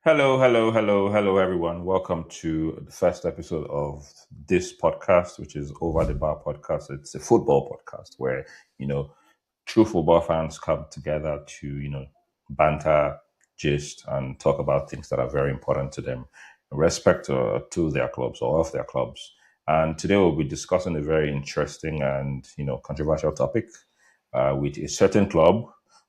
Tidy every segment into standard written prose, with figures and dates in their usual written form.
Hello, hello, hello, hello, everyone. Welcome to the first episode of this podcast, which is Over the Bar podcast. It's a football podcast where, you know, true football fans come together to, banter, gist, and talk about things that are very important to them, in respect to their clubs or of their clubs. And today we'll be discussing a very interesting and, controversial topic with a certain club.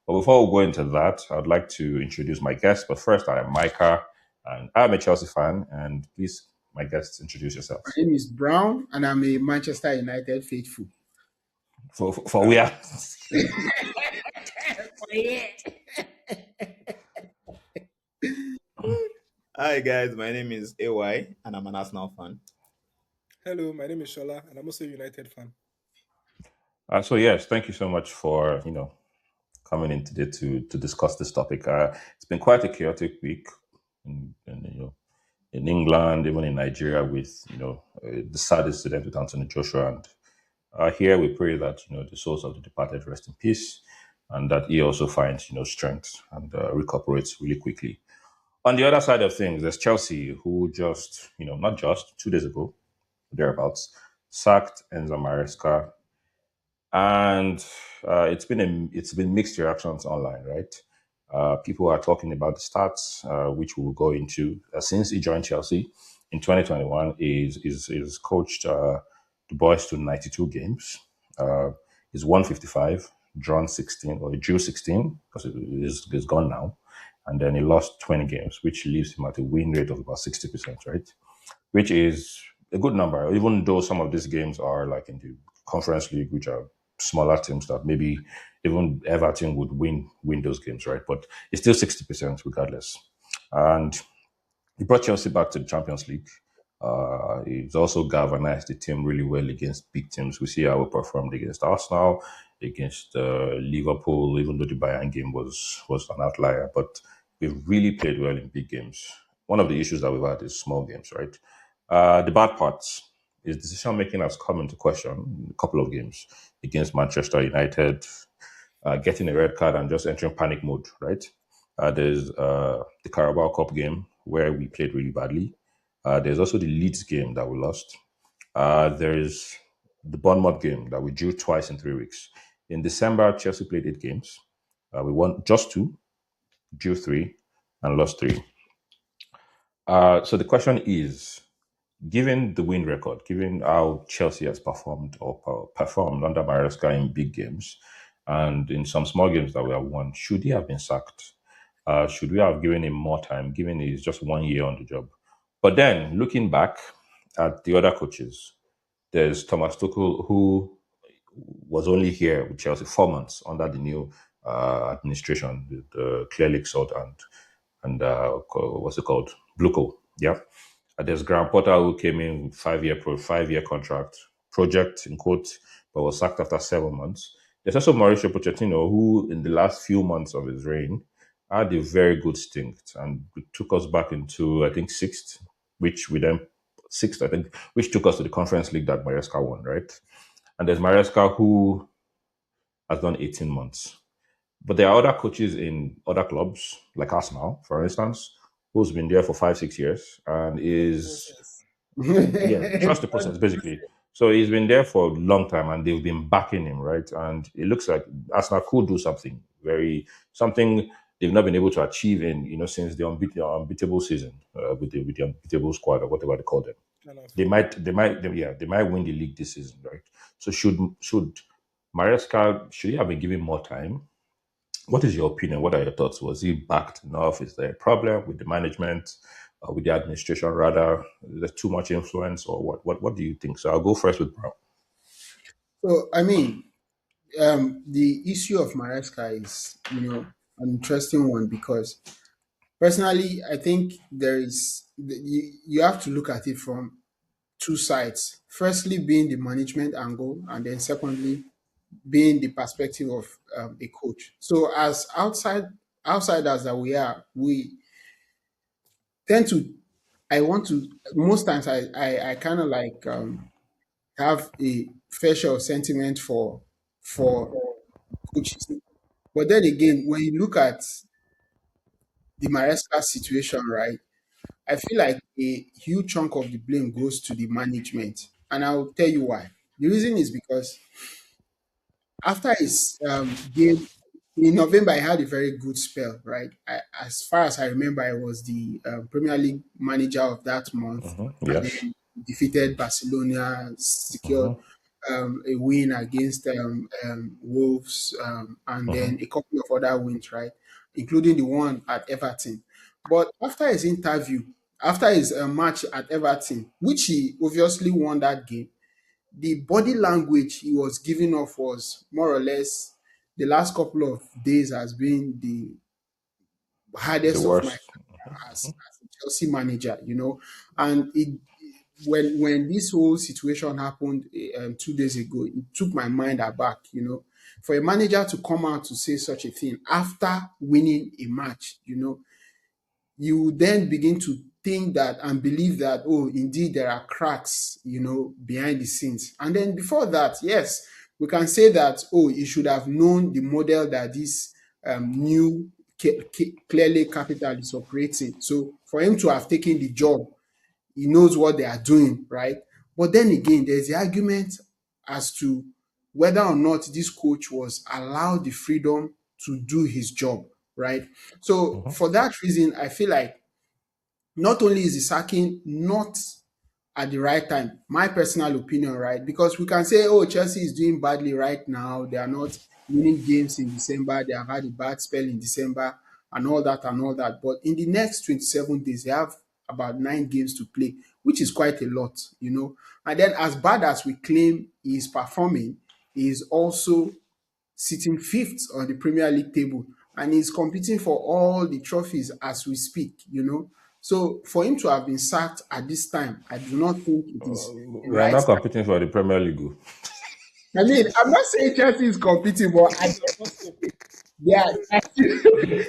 But before we go into that, I'd like to introduce my guest. But first, I am Micah, and I'm a Chelsea fan. And please, my guests, introduce My yourselves. name is Brown, and I'm a Manchester United faithful. For we are. Hi guys, my name is AY and I'm an Arsenal fan. Hello, my name is Shola, and I'm also a United fan. So yes, thank you so much for coming in today to discuss this topic. It's been quite a chaotic week, in England, even in Nigeria, with the sad incident with Anthony Joshua. And here we pray that the souls of the departed rest in peace, and that he also finds strength and recuperates really quickly. On the other side of things, there's Chelsea, who just not just 2 days ago, thereabouts, sacked Enzo Maresca, and it's been mixed reactions online, right? People are talking about the stats, which we'll go into. Since he joined Chelsea in 2021, is coached the boys to 92 games. He's won 55, drawn 16, or he drew 16 because it's gone now, and then he lost 20 games, which leaves him at a win rate of about 60%, right? Which is a good number, even though some of these games are like in the Conference League, which are smaller teams that maybe even Everton would win those games, right? But it's still 60% regardless. And he brought Chelsea back to the Champions League. He's also galvanized the team really well against big teams. We see how we performed against Arsenal, against Liverpool, even though the Bayern game was an outlier. But we've really played well in big games. One of the issues that we've had is small games, right? The bad parts is decision making has come into question in a couple of games against Manchester United, getting a red card and just entering panic mode, right? There's the Carabao Cup game where we played really badly. There's also the Leeds game that we lost. There's the Bournemouth game that we drew twice in 3 weeks. In December, Chelsea played 8 games. We won just two, drew three, and lost three. So the question is, given the win record, given how Chelsea has performed or performed under Maresca in big games and in some small games that we have won, should he have been sacked? Should we have given him more time, given he's just 1 year on the job? But then looking back at the other coaches, there's Thomas Tuchel, who was only here with Chelsea 4 months under the new administration, the Clear Lake Salt and what's it called, Bluco. Yeah. There's Graham Potter, who came in with 5 year contract project in quotes, but was sacked after 7 months. There's also Mauricio Pochettino, who in the last few months of his reign had a very good stint and took us back into, I think, sixth, which we then sixth, I think, which took us to the Conference League that Maresca won, right? And there's Maresca, who has done 18 months. But there are other coaches in other clubs, like Arsenal, for instance, who's been there for 5, 6 years and is, Process. yeah, trust the process, basically. So he's been there for a long time and they've been backing him, right? And it looks like Arsenal could do something they've not been able to achieve in, since the unbeatable season with the unbeatable squad or whatever they call them. And as They for might, they might, they might win the league this season, right? So should Maresca, should he have been given more time? What is your opinion? What are your thoughts? Was he backed enough? Is there a problem with the management, with the administration rather? Is there too much influence, or what? What do you think? So I'll go first with Brown. So, the issue of Maresca is, an interesting one because personally, I think you have to look at it from two sides. Firstly, being the management angle, and then secondly, being the perspective of a coach. So, as outsiders that we are, we tend to. I want to most times I kind of like have a fair share of sentiment for coaches. But then again, when you look at the Maresca situation, right? I feel like a huge chunk of the blame goes to the management, and I'll tell you why. The reason is because after his game in November, I had a very good spell, right? As far as I remember, I was the Premier League manager of that month, and Yes. then defeated Barcelona, secured Hmm. a win against Wolves, and then Hmm. a couple of other wins, right? Including the one at Everton. But after his interview, after his match at Everton, which he obviously won that game, the body language he was giving off was more or less the last couple of days has been the The hardest of my worst. career as a Chelsea manager, and when this whole situation happened 2 days ago, it took my mind aback, for a manager to come out to say such a thing after winning a match, you then begin to think that and believe that, oh, indeed there are cracks, behind the scenes. And then before that, yes, we can say that, oh, you should have known the model that this new clearly capital is operating. So for him to have taken the job, he knows what they are doing, right? But then again, there's the argument as to whether or not this coach was allowed the freedom to do his job, right? So Hmm. for that reason, I feel like not only is the sacking not at the right time, my personal opinion, right? Because we can say, oh, Chelsea is doing badly right now. They are not winning games in December. They have had a bad spell in December and all that and all that. But in the next 27 days, they have about 9 games to play, which is quite a lot, And then, as bad as we claim he is performing, he is also sitting fifth on the Premier League table, and he's competing for all the trophies as we speak. So for him to have been sacked at this time, I do not think it is the We are right not time. competing for the Premier League. Oh. I mean, I'm not saying Chelsea is competing, but This is impossible. they are,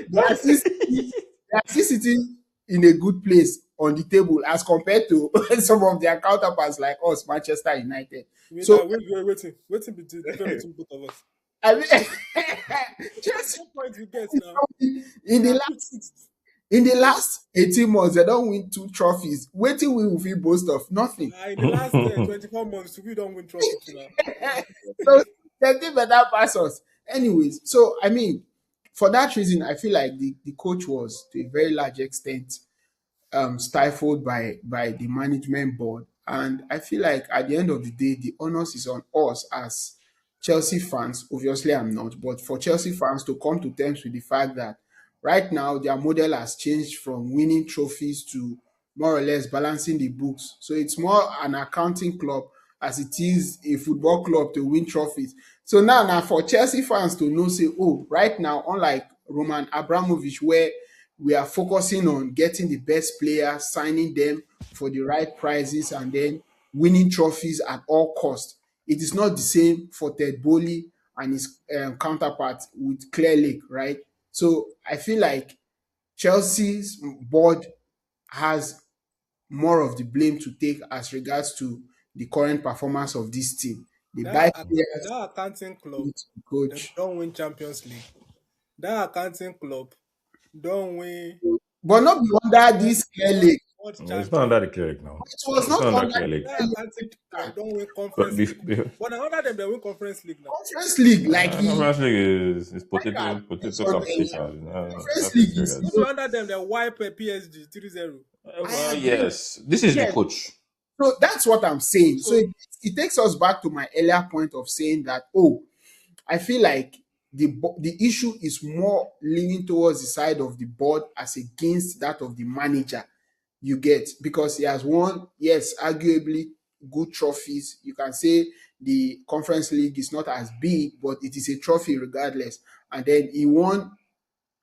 they are still sitting, they are still sitting in a good place on the table as compared to some of their counterparts like us, Manchester United. Wait, So waiting be the difference between both of us. I mean, Chelsea No point we get now. in We the are last fifth. In the last 18 months, they don't win two trophies. Waiting we will feel boast of nothing. In the last 24 months, we don't win trophy too now. So they did better pass us. Anyways, so I mean, for that reason, I feel like the coach was to a very large extent stifled by the management board. And I feel like at the end of the day, the onus is on us as Chelsea fans. Obviously, I'm not, but for Chelsea fans to come to terms with the fact that right now their model has changed from winning trophies to more or less balancing the books. So it's more an accounting club as it is a football club to win trophies. So now for Chelsea fans to know, say, oh, right now, unlike Roman Abramovich, where we are focusing on getting the best players, signing them for the right prices, and then winning trophies at all costs. It is not the same for Ted Boley and his counterpart with Clear Lake, right? So I feel like Chelsea's board has more of the blame to take as regards to the current performance of this team. They buy players That accounting club, with the they coach, don't win Champions League. That accounting club don't win but not be under world, this Clear world, Lake. world It's not under champion. the cleric now. It was It's not not under under cleric. That Clear accounting club Lake. don't win But conference league. But now other them they win conference league now. Conference League, like he Conference League is like potato so the competition. Conference Nothing League is serious. Even under them they wipe PSG 3-0. I Well, agree. yes, this is the Yes, coach. so that's what I'm saying. So So it takes us back to my earlier point of saying that, oh, I feel like the issue is more leaning towards the side of the board as against that of the manager. You get, because he has won, yes, arguably good trophies. You can say the Conference League is not as big, but it is a trophy regardless. And then he won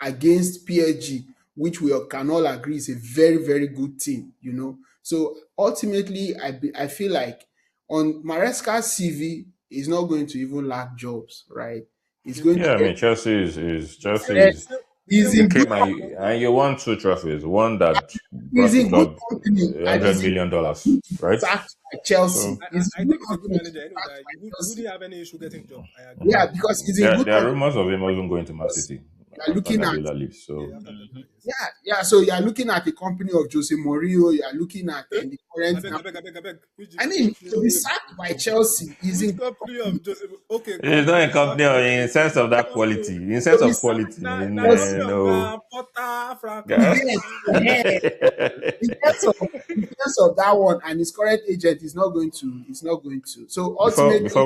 against PSG, which we can all agree is a very, very good team. So ultimately, I feel like on Maresca's CV, he's not going to even lack jobs, right? He's the going to Yeah, I get, mean is same Chelsea and then is he's you in good came and you won two trophies. One that he's brought the in good club company, and $100 he's in million, good to be right? sacked by Chelsea. So He's I in good think he's a good company to manager be anyway. That sacked by you Chelsea. wouldn't have any issue getting job. I agree. Yeah, because he's in there good there are company rumors of him even going to Man because City. You are after looking at Guardiola leaves. Yeah, So after Mhm. Guardiola, yes. yeah. So you are looking at the company of Jose Mourinho. You are looking at Eh? the I current. beg, I beg, I beg, I beg. I mean, to be Wait. sacked by Chelsea is Which in company of Joseph? Okay, it's not a company. company in sense of Which that company? quality, in to sense be of sacked quality. In Na company Chelsea of no, Graham Potter, Frank yeah. yes, Lampard. in terms of that one, and his current agent is not going to. It's not going to. So Before ultimately,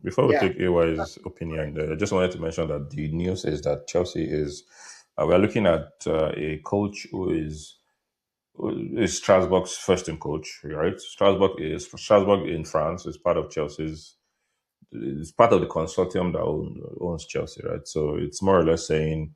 before we yeah, take AY's opinion, I just wanted to mention that the news is that Chelsea is we are looking at a coach who is Strasbourg's first team coach, right? Strasbourg in France is part of Chelsea's. It's part of the consortium that owns Chelsea, right? So it's more or less saying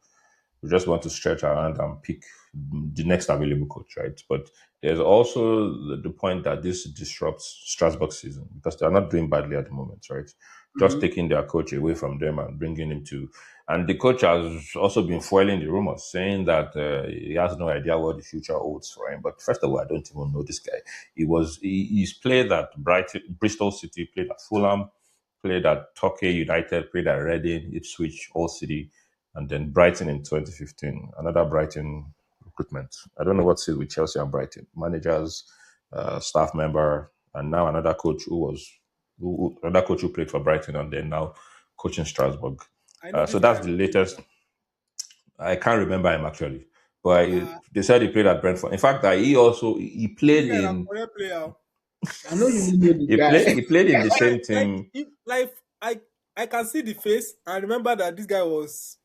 we just want to stretch our hand and pick the next available coach, right? But there's also the point that this disrupts Strasbourg season because they're not doing badly at the moment, right? Just mhm. taking their coach away from them and bringing him to, and the coach has also been foiling the rumors, saying that he has no idea what the future holds for him. But first of all, I don't even know this guy. He's played at Bristol City, played at Fulham, played at Torquay United, played at Reading, Ipswich, All City, and then Brighton in 2015. Another Brighton recruitment. I don't know what's it with Chelsea and Brighton. Managers, staff member, and now another coach another coach who played for Brighton and then now coaching Strasbourg. I know So this guy. that's I the know this latest. guy. I can't remember him actually, but Ah, they said he played at Brentford. In fact, that he this played guy is a in correct player. I know you really know the guy. he played in the same Like, team. like I can see the face and remember that this guy was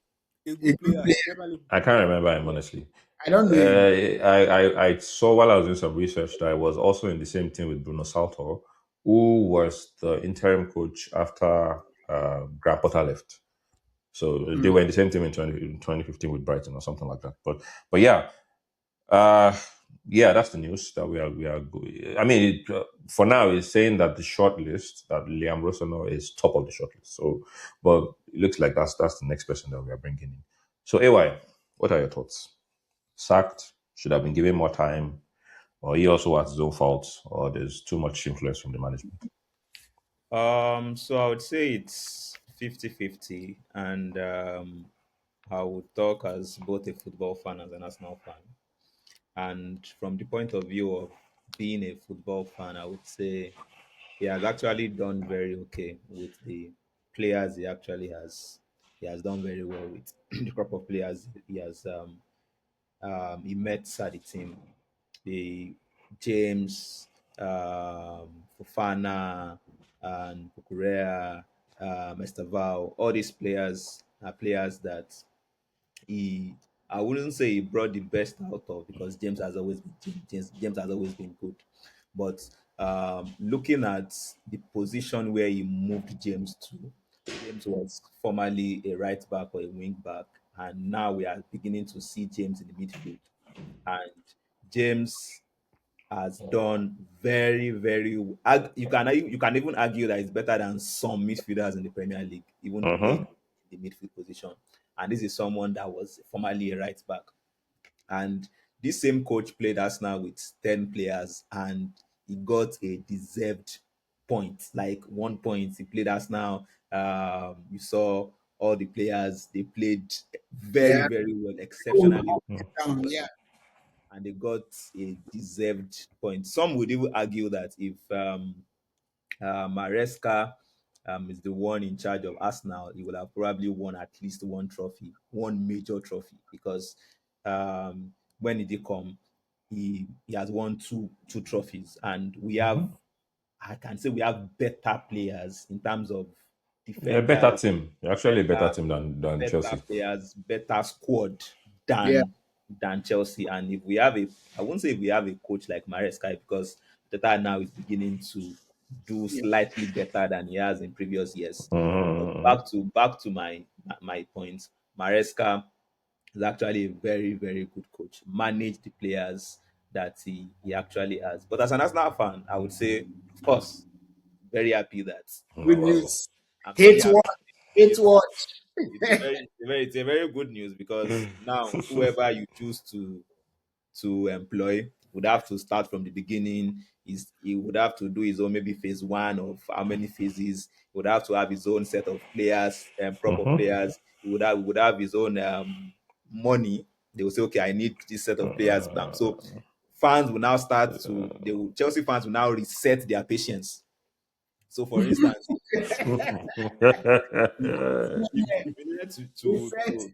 a A good good player, a player. Premier League I good can't player. remember him honestly. I don't know him. I saw while I was doing some research that I was also in the same team with Bruno Salto, who was the interim coach after Graham Potter left. So they Mm. were in the same team in 2015 with Brighton or something like that. But yeah, uh, yeah, that's the news that we are. I mean, for now, it's saying that the short list that Liam Rossano is top of the short list. So, but it looks like that's the next person that we are bringing in. So, AY, what are your thoughts? Sacked? Should have been given more time, or he also has his own faults, or there's too much influence from the management. So I would say it's 50-50, and I would talk as both a football fan and an Arsenal fan. And from the point of view of being a football fan, I would say he has actually done very okay with the players he actually has. He has done very well with the crop of players he met at the team. The James, Fofana, and Kukurea, Estaval, all these players are players that he I wouldn't say he brought the best out of because James has always been James has always been good. But looking at the position where he moved James to, James was formerly a right back or a wing back, and now we are beginning to see James in the midfield. And James has done you can even argue that it's better than some midfielders in the Premier League, even playing Mm-hmm. in the midfield position. And this is someone that was formerly a right back. And this same coach played Arsenal with 10 players and he got a deserved point, like 1 point. He played Arsenal. You saw all the players, they played very, Yeah. very well, Oh, exceptionally, yeah. and they got a deserved point. Some would even argue that if Maresca is the one in charge of Arsenal, he would have probably won at least one trophy, one major trophy, because when he did come, he has won two trophies, and we have I can say we have better players in terms of A better defenders, team, actually a better better team than better Chelsea. players, better squad Yeah. than Chelsea. And if we have I won't say if we have a coach like Maresca because Teta now is beginning to do Yeah. slightly better than he has in previous years. But Mm-hmm. back to my point, Maresca is actually a very very good coach. Manage the players that he actually has. But as an Arsenal fan, I would say, of course, very happy that Good Wow. news. I'm very Hate happy. watch. Hate It's watch. it's a very good news because now whoever you choose to employ would have to start from the beginning. He would have to do his own maybe phase 1 of how many phases. He would have to have his own set of players and proper Mm-hmm. players. He would have his own money. They will say, okay, I need this set of players. Bam. So fans will now start to Chelsea fans will now reset their patience. So, for instance, if you needed Reset.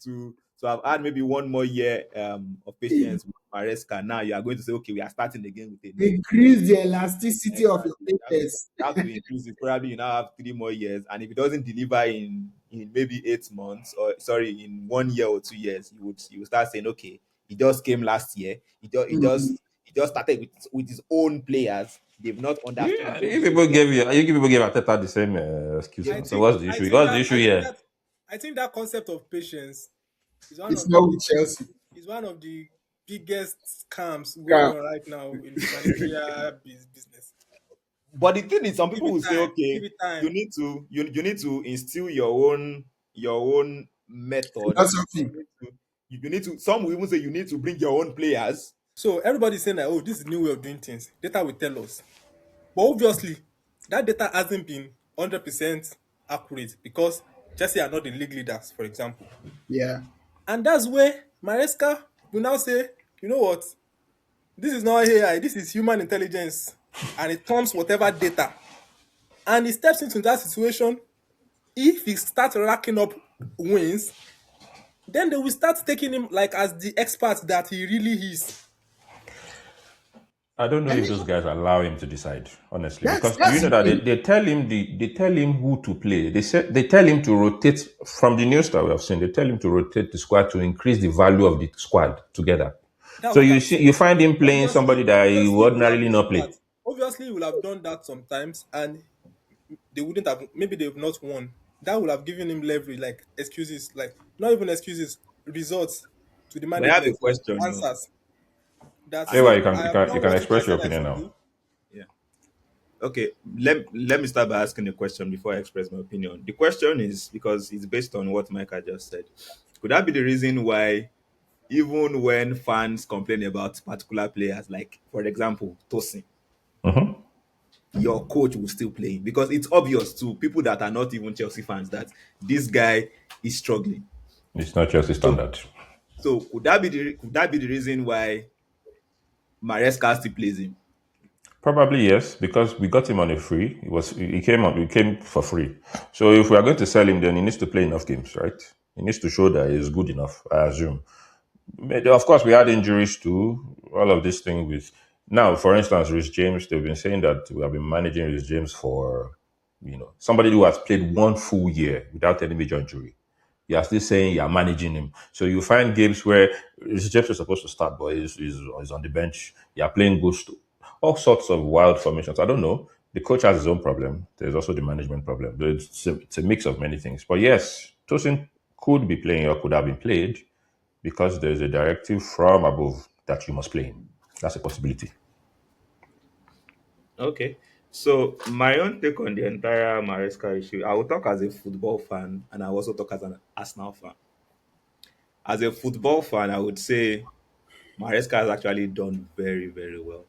to have had maybe one more year of patience with Maresca, now you are going to say, okay, we are starting again with a new coach. Increase the elasticity of your Exactly. papers. You have to increase it. Probably you now have 3 more years, and if it doesn't deliver in maybe 8 months, or sorry, in 1 year or 2 years, you would start saying, okay, he just came last year. Mm. He just started with his own players. They've not understood Yeah, his own system. you give people gave Ateta the same excuse I now. So think what's the I issue? think What's the that issue I think here? that I think that concept of patience is one It's of not the with Chelsea. is one of the biggest scams going Calm. on right now in the managerial business. But the thing is, some Give people it will say, time. Give okay, it you time. need to you need to instill your own method. Philosophy. You need to. Some will even say you need to bring your own players. So everybody's saying that, oh, this is a new way of doing things. Data will tell us. But obviously, that data hasn't been 100% accurate because Chelsea are not the league leaders, for example. Yeah. And that's where Maresca will now say, you know what? This is not AI, this is human intelligence. And it comes whatever data. And he steps into that situation. If he starts racking up wins, then they will start taking him like as the expert that he really is. I don't know And if those guys allow him to decide, honestly, that's because do you that's know the that thing. they tell him who to play. They tell him to rotate from the news that we have seen. They tell him to rotate the squad to increase the value of the squad together. That's So what you I'm see, saying. you find him playing somebody that he Obviously, would he will have ordinarily not done that. play. Obviously, he will have done that sometimes, and they wouldn't have. Maybe they've not won. That would have given him leverage, like excuses, like not even excuses, results to the But I have a management, like question, though. answers. That I have Meanwhile, a see, you can I you have can you done can what I express your said I opinion should now. do. yeah. Okay, let me start by asking a question before I express my opinion. The question is because it's based on what Micah just said. Could that be the reason why, even when fans complain about particular players, like for example, Tosin, Mhm. your coach will still play because it's obvious to people that are not even Chelsea fans that this guy is struggling. It's not Chelsea So, standard. so could that be the reason why Maresca still plays him? Probably yes, because we got him on a free. He came for free. So if we are going to sell him, then he needs to play enough games, right? He needs to show that he's good enough, I assume. Of course, we had injuries too. All of this thing with now, for instance, Rhys James. They've been saying that we have been managing Rhys James for somebody who has played one full year without any major injury. You are still saying you are managing him. So you find games where Rhys James is supposed to start, but he's on the bench. You are playing Gusto. All sorts of wild formations. I don't know. The coach has his own problem. There's also the management problem. It's a mix of many things. But yes, Tosin could be playing or could have been played because there's a directive from above that you must play him. That's a possibility. Okay. So my own take on the entire Maresca issue, I will talk as a football fan and I will also talk as an Arsenal fan. As a football fan, I would say Maresca has actually done very, very well.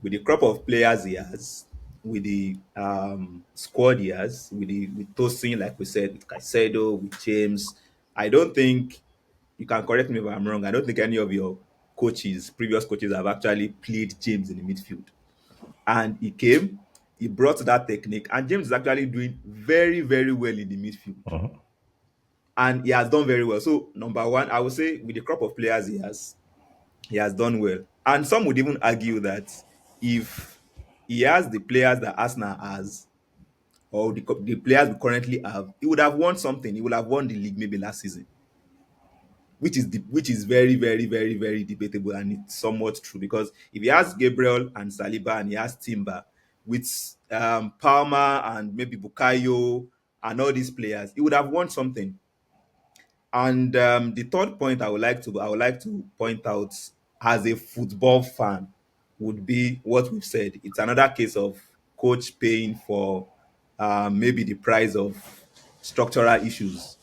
With the crop of players he has, with the squad he has, with Tosin, like we said, with Caicedo, with James, I don't think you can correct me if I'm wrong. I don't think any of your previous coaches, have actually played James in the midfield. And he came, he brought that technique, and James is actually doing very, very well in the midfield. And he has done very well. So, number one, I would say with the crop of players he has done well. And some would even argue that if he has the players that Arsenal has, or the players we currently have, he would have won something. He would have won the league maybe last season, which is very, very, very, very debatable, and it's somewhat true because if he has Gabriel and Saliba and he has Timber with Palmer and maybe Bukayo and all these players, he would have won something. And the third point I would like to point out as a football fan would be what we've said. It's another case of coach paying for maybe the price of structural issues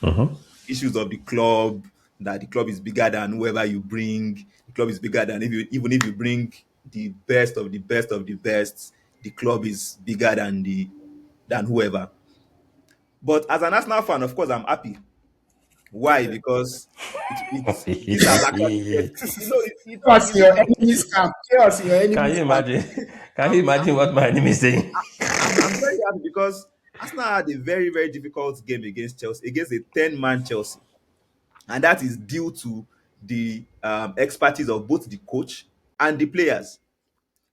of the club, that the club is bigger than whoever you bring. The club is bigger than even if you bring the best of the best of the best, the club is bigger than whoever. But as an Arsenal fan, of course, I'm happy. Why? Okay. Because this has actually led. Chaos You in see, your enemy's camp. Chaos in your Can you enemy's camp. imagine? Can you I'm, imagine what my enemy is saying? I'm very happy because Arsenal had a very, very difficult game against Chelsea, against a 10-man Chelsea. And that is due to the expertise of both the coach and the players.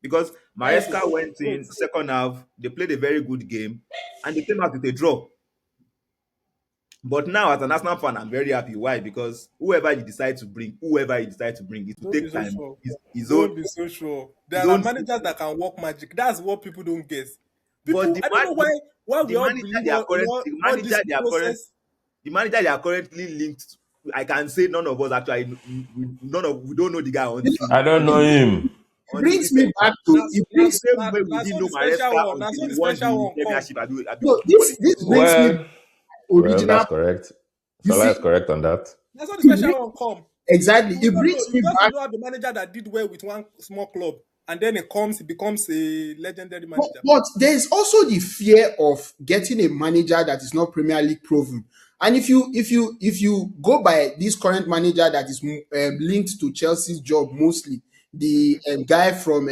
Because Okay. Maresca went Wait. in second half, they played a very good game, and they came out with a draw. But now, as an Arsenal fan, I'm very happy. Why? Because whoever you decide to bring, it will Don't be take so time. sure. His own, Don't be so sure. his There are own managers system. that can work magic. That's what people don't get. But People, I don't know why we the all manager believe they are current, all this process. the manager they are currently linked to, I can say none of us actually, we don't know the guy You I don't know him. It until brings me recently. back to it The brings same way we Now didn't so know the special Maresca one. Now until so he the won special the one come. Premiership. no What is this so? brings me Well, back to well, original. that's correct. You Salah is see, correct on that. Now so the it special brings, one come. exactly. You will It not know. brings You me just back. know the manager that did well with one small club, and then he becomes a legendary manager. But there is also the fear of getting a manager that is not Premier League proven. And if you go by this current manager that is linked to Chelsea's job mostly, the guy from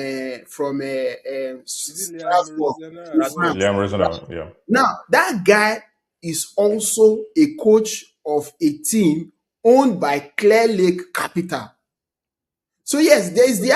Is it Liam Strasbourg Rosiana? in Strasbourg. France. Liam Rosen, Right? yeah. Now that guy is also a coach of a team owned by Clear Lake Capital. So yes, there is So the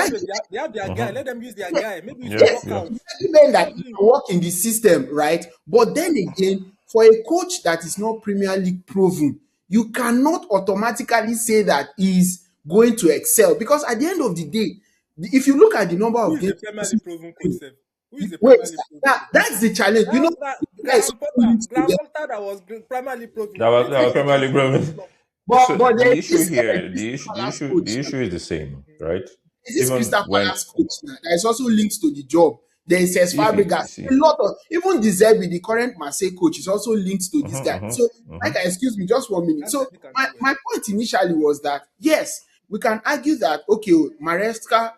they have their guy. Let them use their yeah, guy. Maybe it Yeah, will yes, work yeah. out. men that Use him. work in the system, right? But then again, for a coach that is not Premier League proven, you cannot automatically say that he's going to excel because at the end of the day, if you look at the number Who of is a games, Premier League proven coach, sef? Who is a wait, Premier League proven that, coach? that's the challenge. You know, the guy is Graham also Potter. linked to Graham them. Potter that was Premier League proven. That Didn't was he Premier succeed League, with bro. his club? But The there issue is here, Crystal Palace the coach. issue is the same, right? Is this Even Crystal when Palace coach now that is also linked to the job? There is Cesc Fabregas. A see, lot of even the Zerbi, the current Marseille coach, is also linked to this guy. So, mhm. Micah, excuse me, just 1 minute. That So, Zerbi can my, do well. my point initially was that yes, we can argue that okay, Maresca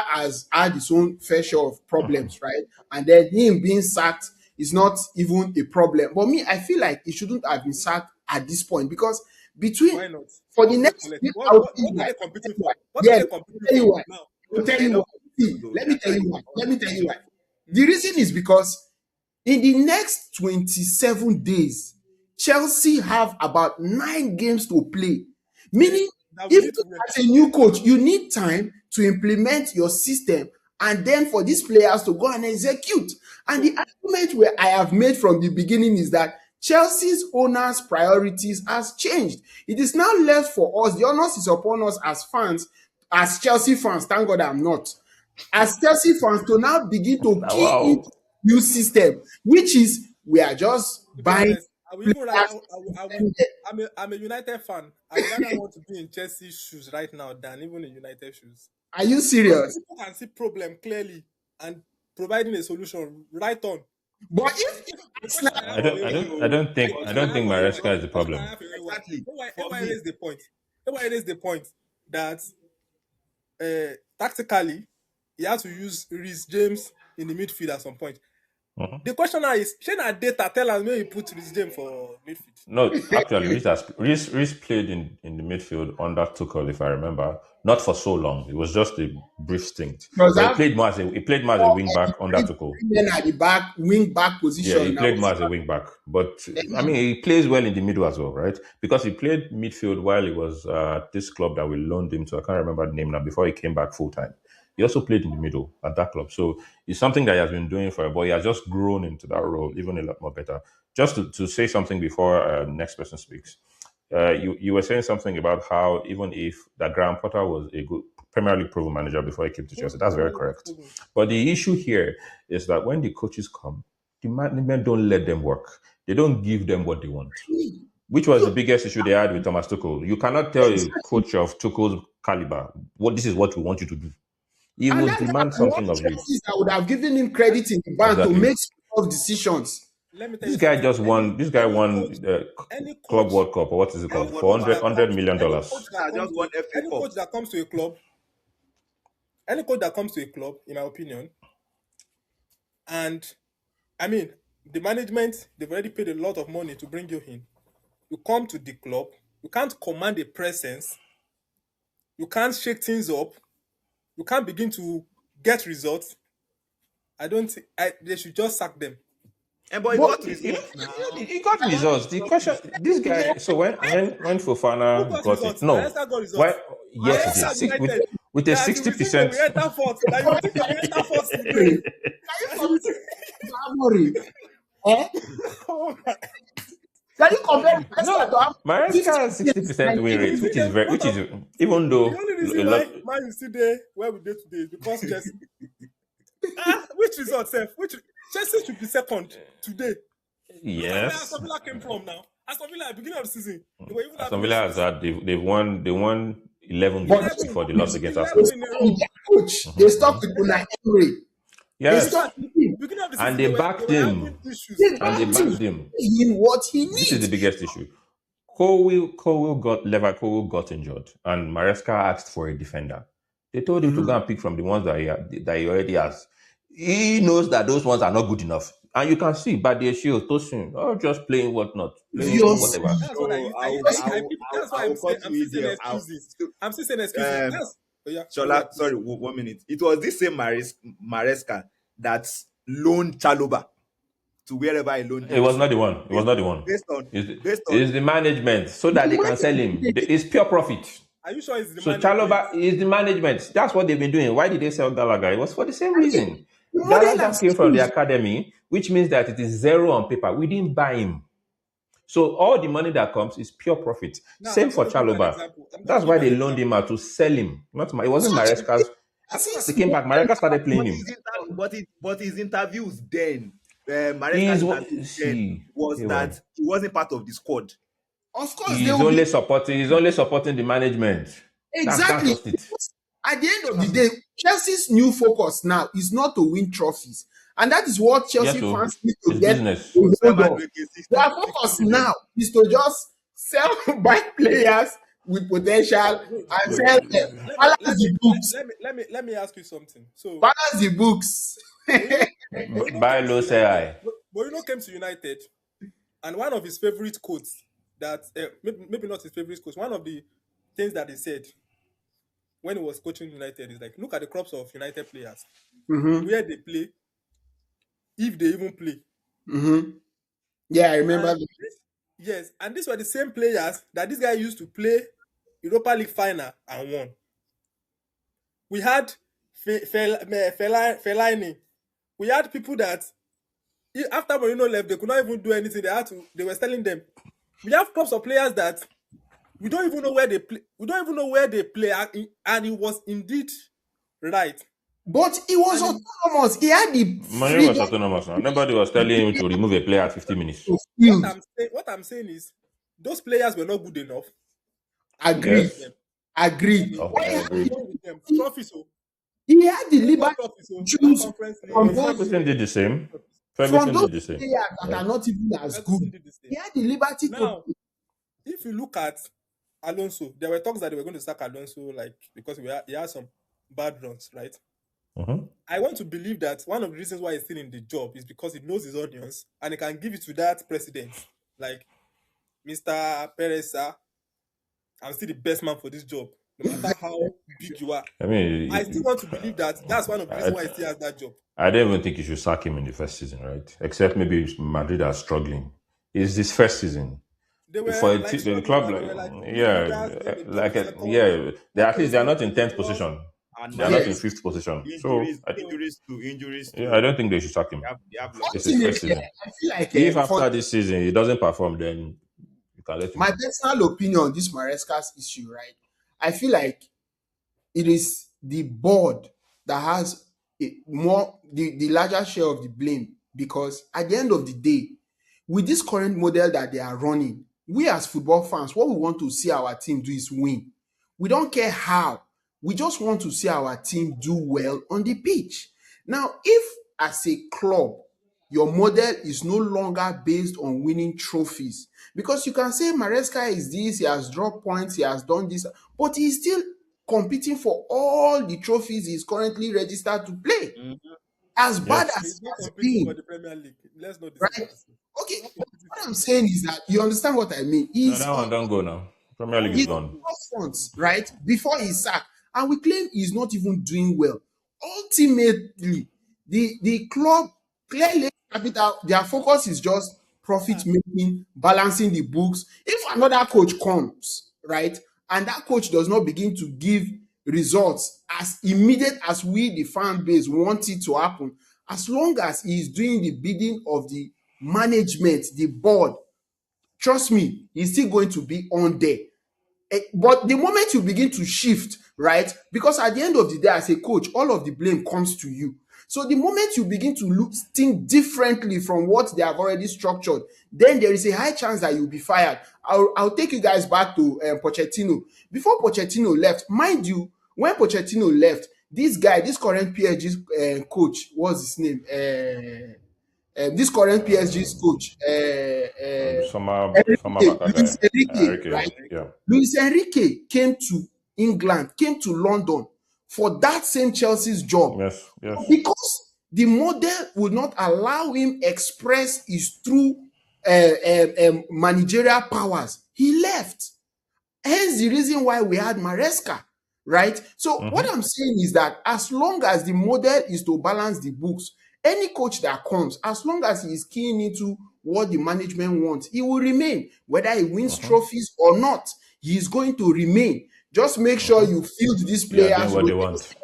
has had his own fair share of problems, right? And then him being sacked is not even a problem. But me, I feel like he shouldn't have been sacked at this point because between Why not? for the What do they next, collect? I will tell you What are why. they competing for? What are Yes, they let me competing tell you for why. now? I will tell They're you why. not See, though. let They me are tell trying you to why. Let me tell you compete. why. The reason is because in the next 27 days, Chelsea have about 9 games to play. Yeah, Meaning, that we if need you to win. as a new coach, you need time to implement your system and then for these players to go and execute. And So the argument where I have made from the beginning is that Chelsea's owners' priorities has changed. It is now left for us. The onus is upon us as fans, as Chelsea fans. Thank God I'm not. As Chelsea fans to now begin to Now, key in wow. new system, which is we are just to be buying honest, I will even ra- players. I'm a United fan. I would rather want to be in Chelsea shoes right now than even in United shoes. Are you Because serious? people can see problem clearly and providing a solution right on. But if The question I Arsenal, have for AY, the I question I don't have think for AY, Maresca is the the question I problem. have for AY, Exactly. For AY me, raised the point. AY raised the point that tactically he has to use Reece James in the midfield at some point. The question now is, Shane data tell us maybe put Reece James for midfield. No, actually, Reece played in the midfield under Tuchel, if I remember, not for so long. It was just a brief stint, because but that he played more as a wing back under Tuchel. men at the back, wing back Yeah, he position now. played more as a wing back, but I mean, he plays well in the middle as well, right? Because he played midfield while he was this club that we loaned him to. I can't remember the name now. Before he came back full time, he also played in the middle at that club. So it's something that he has been doing for a boy. He has just grown into that role even a lot more better. Just to say something before next person speaks. You were saying something about how even if that Graham Potter was a good Premier League proven manager before he came to Chelsea, that's very correct. But the issue here is that when the coaches come, the management don't let them work. They don't give them what they want, which was the biggest issue they had with Thomas Tuchel. You cannot tell a coach of Tuchel's caliber what this is what we want you to do. He And will that's demand what something of you. Chelsea that would have given him credit in the bank to Exactly. make tough decisions. Let me tell This you guy something. just won. This guy won the Any Club coach, World Cup, or what is it Club called, any World for coach Cup. that hundred comes, million any coach dollars. that I comes just to, won FA any coach Cups. that comes to a club, any coach that comes to a club, in my opinion, and I mean, The management, they've already paid a lot of money to bring you in. You come to the club, you can't command a presence, you can't shake things up, you can't begin to get results. I don't think they should just sack them. And but he But got results now. He got He got results. The results. question, this guy. So when Who Fofana got got it, results? no, Maresca got why? results. Yes, he did. Maresca Six, with United. with a That you sixty will think they percent. will enter fourth. That you will think they will enter fourth today. can you That you will compare think. Amorim? Eh? Oh my. Can you compare Maresca to No, Amorim? 50 Maresca has 60% win You rate, see which is them. very, What which of is even the though only a reason lot. why Man is still there where we did today is because Chelsea. Which result, Seth? Which Chelsea should be second today. Look at where Yes, Aston Villa came from now. Aston Villa at the beginning of the season, they were even Aston having Villa has issues. had they won 11 But games they 11, before the they loss stuck against they eleven Arsenal. in a stuck with row. their coach. They stuck with Unai Emery. They You know, Yes, stuck at with the him. beginning of the and season, they they backed were having him, issues. They and they backed him. backed him. In what he This is the needs. biggest issue. Cole got injured, and Maresca asked for a defender. They told him to go Mhm. and pick from the ones that he already has. He knows that those ones are not good enough, and you can see Badiashile, Tosin, all just playing whatnot, playing Obviously. whatever. That's what So I keep. That's why I will cut I'm you still in saying there. excuses. I'm still saying excuses. Um That's oh yeah, go Shola, ahead, please. sorry, 1 minute. It was this same Maresca that loaned Chaloba to wherever I loaned It him was to, not the one. It was based not the one. based on It's, based on it's the management so that they can sell him. It's pure profit. Are you sure it's the So management? Chaloba is the management. That's what they've been doing. Why did they sell Gallagher? It was for the same I mean, reason. the model Gallagher has came from the changed. academy, which means that it is zero on paper. We didn't buy him. So all the money that comes is pure profit. Now Same I'm for going to give you an Chaloba. example. I'm going to That's give why you an they loaned him example. out to sell him. Not it wasn't Such a Maresca's. As soon as since he he came back, Maresca started playing but him. his interviews then, He's Maresca's interviews then see, was hey, that he wasn't part of the squad. of course they he's will be only supporting. He's only supporting the management. That's exactly just it. at the end of the That's day, it. Chelsea's new focus now is not to win trophies. And that is what Yes, Chelsea so fans need to it's get business. a Spend hold man of. making Their 60 focus million. now is to just sell buy players with potential Wait, and wait. sell them. Balance the books. Let me ask you something. So Balance the books. Mourinho Buy came to low, say United. I. Mourinho came to United, and one of his favorite quotes that maybe not his favorite quotes. One of the things that he said when he was coaching United is like, look at the crops of United players, Mm-hmm. where they play, if they even play. Mm-hmm. Yeah, I remember And that. yes, and these were the same players that this guy used to play Europa League final and won. We had Fellaini. We had people that after Mourinho left, they could not even do anything. They were telling them. We have clubs of players that we don't even know where they play. We don't even know where they play, and it was indeed right. But he was And autonomous. He had the Mourinho was freedom autonomous now. Nobody was telling him to remove a player at 50 minutes. to field. what I'm saying is, those players were not good enough. We went Agreed. with them. Yes. Agreed. Oh, When I We agree. went with them. he, Trophies, so he had the we got liberty trophies, to so not choose conference league, from not those Ferguson did the same. trophies. Ferguson those did the same. players that Right? are not even as good. Ferguson did the He same. had the liberty to Now, if you look at Alonso, there were talks that they were going to sack Alonso, like because he had some bad runs, right? Mhm. I want to believe that one of the reasons why he's still in the job is because he knows his audience and he can give it to that president, like Mr. Perez. Sir, I'm still the best man for this job, no matter how big you are. I I still mean, want to believe that that's one of the reasons why he still has that job. I don't even think you should sack him in the first season, right? Except maybe if Madrid are struggling. It's this first season. They For were like the struggling club, now. They like were like yeah, midfielders when they came to second. they That at least place they are was not in tenth dangerous. position. And They are not in yes. fifth position. So So injuries yeah, I to don't think they should sack him. they have lots It's of his injuries. first Ultimately, season. I feel like If for after this season he doesn't perform, then you can let him my go. personal opinion on this Maresca's issue, right? I feel like it is the board that has the larger share of the blame because at the end of the day, with this current model that they are running, we as football fans, what we want to see our team do is win. We don't care how. We just want to see our team do well on the pitch. Now, if as a club, your model is no longer based on winning trophies, because you can say Maresca is this, he has dropped points, he has done this, but he's still competing for all the trophies he's currently registered to play. Mhm. as bad Yes. as He's he not has competing for been, the Premier League. Let's not deceive right? ourselves. Okay, He's not but competing for what the I'm Premier saying League. is that you understand what I mean. No, that one don't go now. Premier That League one is He's will not gone. go. front, right? Before he's sacked. And we claim he's not even doing well. Ultimately, the club clearly capital, their focus is just profit making, balancing the books. If another coach comes, right, and that coach does not begin to give results as immediate as we, the fan base, want it to happen, as long as he is doing the bidding of the management, the board, trust me, he's still going to be on there. But the moment you begin to shift, right? Because at the end of the day, as a coach, all of the blame comes to you. So the moment you begin to look think differently from what they have already structured, then there is a high chance that you'll be fired. I'll take you guys back to Pochettino. Before Pochettino left, mind you, when Pochettino left, this guy, this current PSG coach, what's his name? This current PSG's coach, Summer Enrique, Baka Luis guy. Enrique, right? Okay, yeah. Luis Enrique came to England, came to London for that same Chelsea's job Yes, yes. because the model would not allow him express his true managerial powers. He left. Hence the reason why we had Maresca, right? So what I'm saying is that as long as the model is to balance the books, any coach that comes, as long as he is keying into what the management wants, he will remain. Whether he wins trophies or not, he is going to remain. Just make sure you field these They are doing players, what they rotate, want.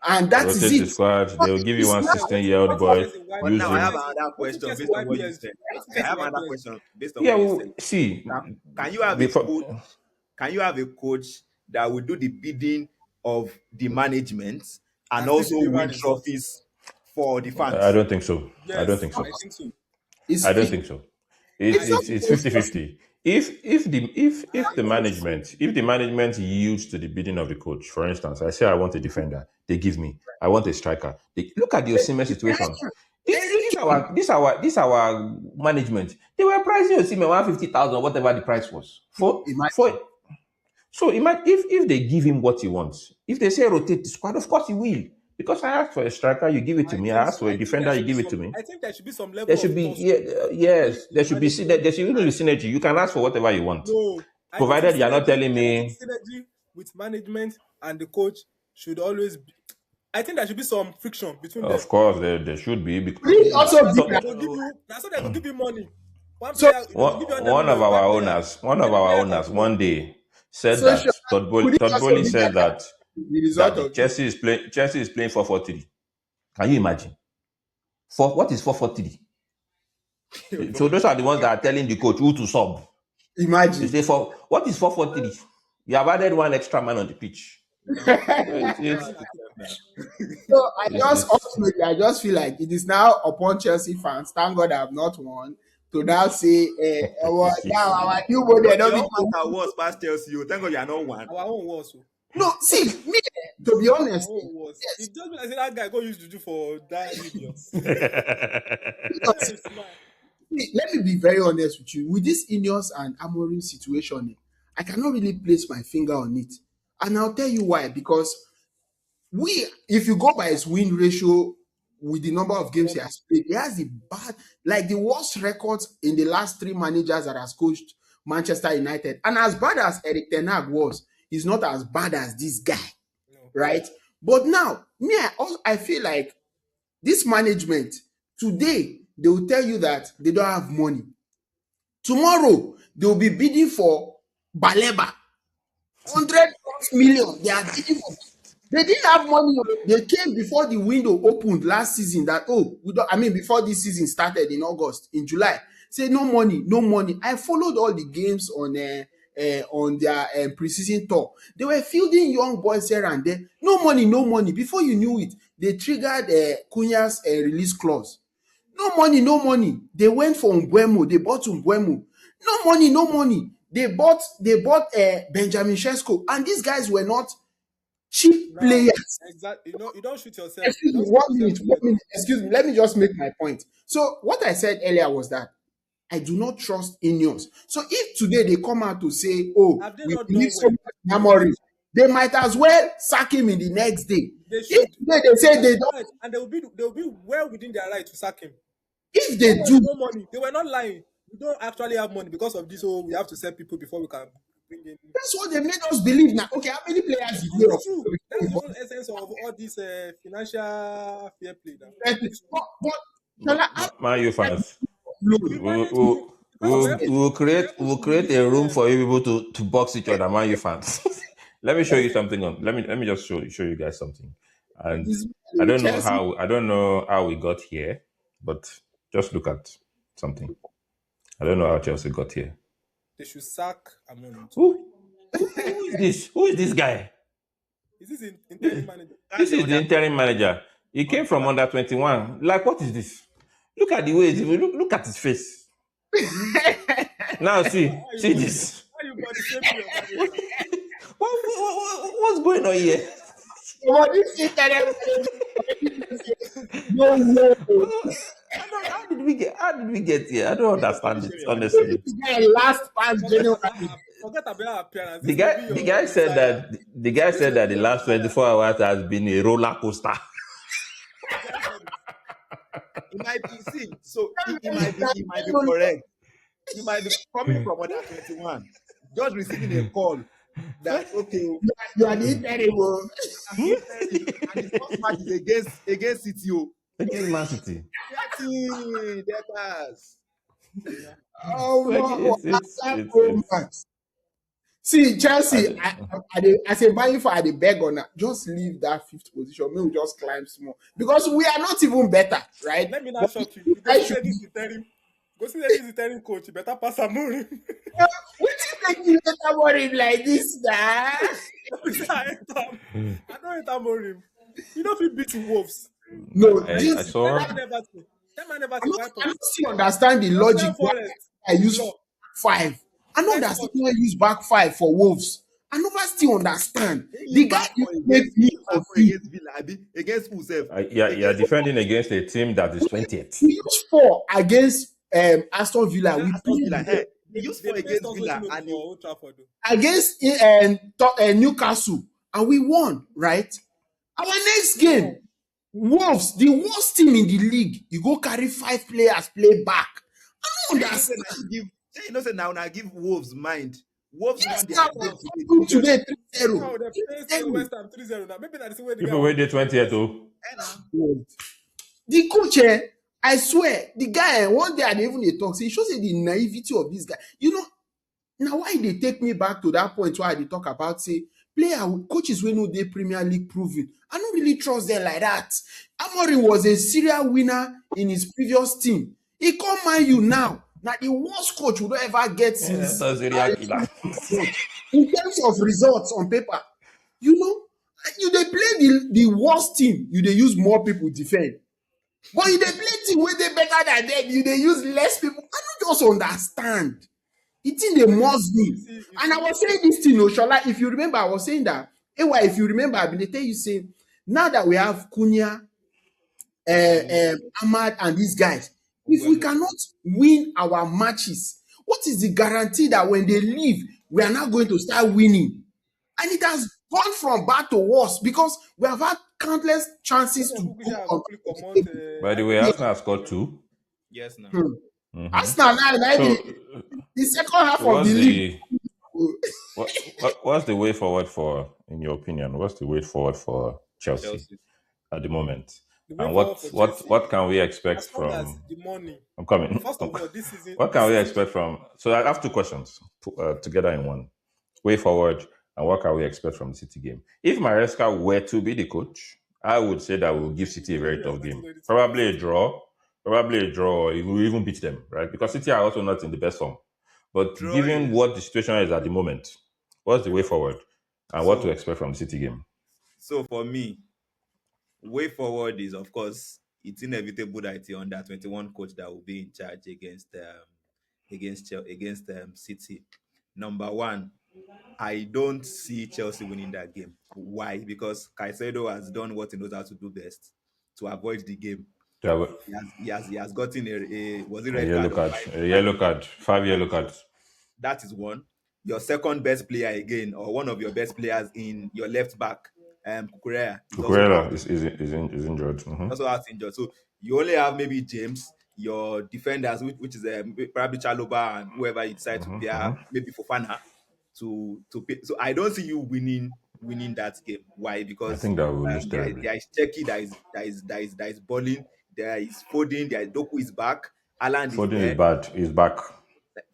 and that is Rotate the it. squad. But They will give you it's one now, Yeah, 16-year-old what if boy. Chelsea why But Use now I have him. another what if question Chelsea based on why what you PSG? said. What if I Chelsea have why another PSG? question based on Yeah, what you said. well, see, Can you have a before coach? Can you have a coach that will do the bidding of the management and And still also deliver win results? trophies for the I fans? don't think so. I don't Yes, think so. I think so. it's, I don't it, think so. it's not It's even 50-50. If I the think management yields to the bidding of the coach, for instance, I say I want a defender, they give me. I want a striker. Look at the Osimhen situation. Enrique. This our management. They were pricing Osimhen 150,000, whatever the price was. For Imagine. so imagine if they give him what he wants. If they say rotate the squad, of course he will. Because I asked for a striker, you give it to I me. I think asked so. for a I think there defender, you should be give it to some. me. I think there should be some There level should of be, tussle between yes, the management there should even be and synergy. You can ask for whatever you want, no. I don't think provided you're not synergy. telling I don't think me. synergy with management and the coach should always. Be, I think there should be some friction between them. Of course, there should be. Will it Because also that's be how they that? So go give you. That's how they go give you money. One So, player, they go give you 100 one of million. our One player, owners, one of any our player can owners, come. one day said so that sure, could it Todd also Bowley be that said that the result of this? Chelsea is playing 4-4-3. Can you imagine? For what is 4-4-3? So those are the ones that are telling the coach who to sub. They Imagine. say for what is 4-4-3? You have added one extra man on the pitch. So So I just it's ultimately, I just feel like it is now upon Chelsea fans. Thank God I have not won. To now say, well, now our new model But not your be own matter was past Chelsea. You thank God you are not one. Our own was so. no. See me, to be Our honest, own was. yes. If just be like say that guy go use juju for that idiot. Because, That is smart. let me be very honest with you. With this Ineos and Amorim situation, I cannot really place my finger on it, and I'll tell you why. Because if you go by his win ratio with the number of games he has played, he has the bad, like the worst records in the last three managers that has coached Manchester United. And as bad as Eric Ten Hag was, he's not as bad as this guy, No. right? But now, me, I feel like this management today they will tell you that they don't have money. Tomorrow they will be bidding for Baleba, 100 plus million. They are bidding for. They didn't have money. They came before the window opened last season. That we don't. I mean, before this season started in August, in July, say no money, no money. I followed all the games on their preseason tour. They were fielding young boys here and there. No money, no money. Before you knew it, they triggered Cunha's release clause. No money, no money. They went for Mbeumo. They bought Mbeumo. No money, no money. They bought Benjamin Sesko, and these guys were not cheap Now, players. exactly. You don't shoot yourself. You Excuse me, don't shoot one yourself minute, in the one leg. minute. Excuse me. Let me just make my point. So, what I said earlier was that I do not trust Ineos. So, if today they come out to say, "Oh, Have they we not believe done so well much in in the Amorim," league? They might as well sack him in the next day. They If should. they say That's they their don't, right, and they will be well within their right to sack him. if When they there is do, no money, they were not lying. We don't actually have money because of this. Oh, we have to sell people before we can bring in. that's what they made us believe now. Okay, how many players did Because they it's true. offer That's the before whole essence of all this financial fair play now. he It's true. but Shola, how Man U many fans. loan? We We'll, managed to, we'll, because we'll, we're able we'll to we're create able we'll to create release a room for you people to box each other, man. You fans. Let me show you something on. Let me just show you guys something. And Is Chelsea I don't know how we got here, but just look at something. I don't know how Chelsea got here. they should sack Amorim too. Who who is this? Who is this guy? Is this interim manager? That's This the is the under interim manager. He came from under 21. Like, what is this? Look at the way look at his face. Now Why are you see body this. why are you body shaming your manager? What's going on here? oh, this internet no way. How did we get here? I don't you body understand it, shame your manager. honestly. This guy last past Forget January. about forget about appearance. The This may guy be the your guy said Messiah. that the guy This said may that be the your last Messiah. 24 hours has been a roller coaster. The guy said it. It might be see, so it might be correct. He might be coming from under 21, just receiving a call that okay, You are the terrible. I'm interim, and his first match is against CTO. Against Man City. Getting debtors. Oh, Like my, oh it's man. See, I Chelsea, don't- as a man for the beg on that, just leave that fifth position. Maybe we just climb small because we are not even better, right? Let me now But shock you. you You go guys see should say this interim. Go see say this interim coach. You better pass Amorim. what is making you talk about him like this now? I don't hate Amorim. You know if he beat the Wolves. No, I this That saw man never say. That man never I say don't, wipe I us. don't still understand the logic Nottingham why Forest. I use Draw. five. I don't Next understand month. why I use back five for Wolves. I never still understand. He The used guy back you for make against me he used back for confused. against Villa, abi, against whoself, you're against defending against a team that is 20th. We used four against Aston Villa. We Aston beat Villa. them. Hey, he used They four faced against us Villa, waiting and for Old Trafford. Though. Against Newcastle, and we won, right? Our next Wow. game, Wolves, the worst team in the league, you go carry five players, play back. I don't you know say understand. now he give now give Wolves mind. Wolves Yes, won their now game today we 3-0. today 3-0. Now they faced 3-0. West Ham 3-0 now. Maybe that's the way the guy People wait want there to 20th us. oh. Eh, nah. The coach, I swear, the guy, one day I dey even dey talk, say, he shows the naivety of this guy. You know, now why they take me back to that point where they talk about say coaches wey no dey Premier League proven. I don't really trust them like that. Amorim was a serial winner in his previous team. He come Man U now. Now the worst coach we don't ever get Yeah, since that's a real killer. in terms of results on paper. You know, you they play the worst team, you they use more people defend. But you they play team where they better than them, you they use less people. I don't just understand. The thing they must You be. see, you And I see. was saying this thing, Oshola, if you remember, I was saying that, if you remember, I've been tell you say, now that we have Cunha, Ahmad, and these guys, if we Well, cannot win our matches, what is the guarantee that when they leave, we are now going to start winning? And it has gone from bad to worse because we have had countless Make chances them to quickly go have on quickly top come of out the table. By the way, Yes. Arsenal scored two. yes, now. Hmm. Mhm. Arsenal now So, the second half so of the what's league. the what's the way forward for, in your opinion? What's the way forward for Chelsea Chelsea. at the moment? the way And forward for Chelsea. what can we expect As long as from? the money. I'm coming. First of all, this season, What this can we season, expect from? So I have two questions together in one. Way forward, and what can we expect from the City game? If Maresca were to be the coach, I would say that we'll give City a Nobody very has tough gotten game. ready to win Probably a City. draw. Probably a draw. Or we'll even beat them, right? Because City are also not in the best form. But Draw given is what the situation is at the moment, what's the way forward? And what to so expect from the City game? so for me, way forward is of course it's inevitable that it's the under 21 coach that will be in charge against City. Number one, I don't see Chelsea winning that game. Why? Because Caicedo has done what he knows how to do best to avoid the game. To have He has gotten a was it a red yellow card or card, five a five yellow yellow card, five that yellow is cards. that is one. your second best player again, or one of your best players in your left back, Kukurea, is also out. Cucurella is injured. Also out injured. So you only have maybe James, your defenders, which is probably Chaloba and whoever you decide to pair, maybe Fofana to pay. So I don't see you winning that game. Why? I Because think that will lose terribly. there is Cheki that is balling. There is Foden. There is Doku is back. Aland is Foden is there. bad. He's back.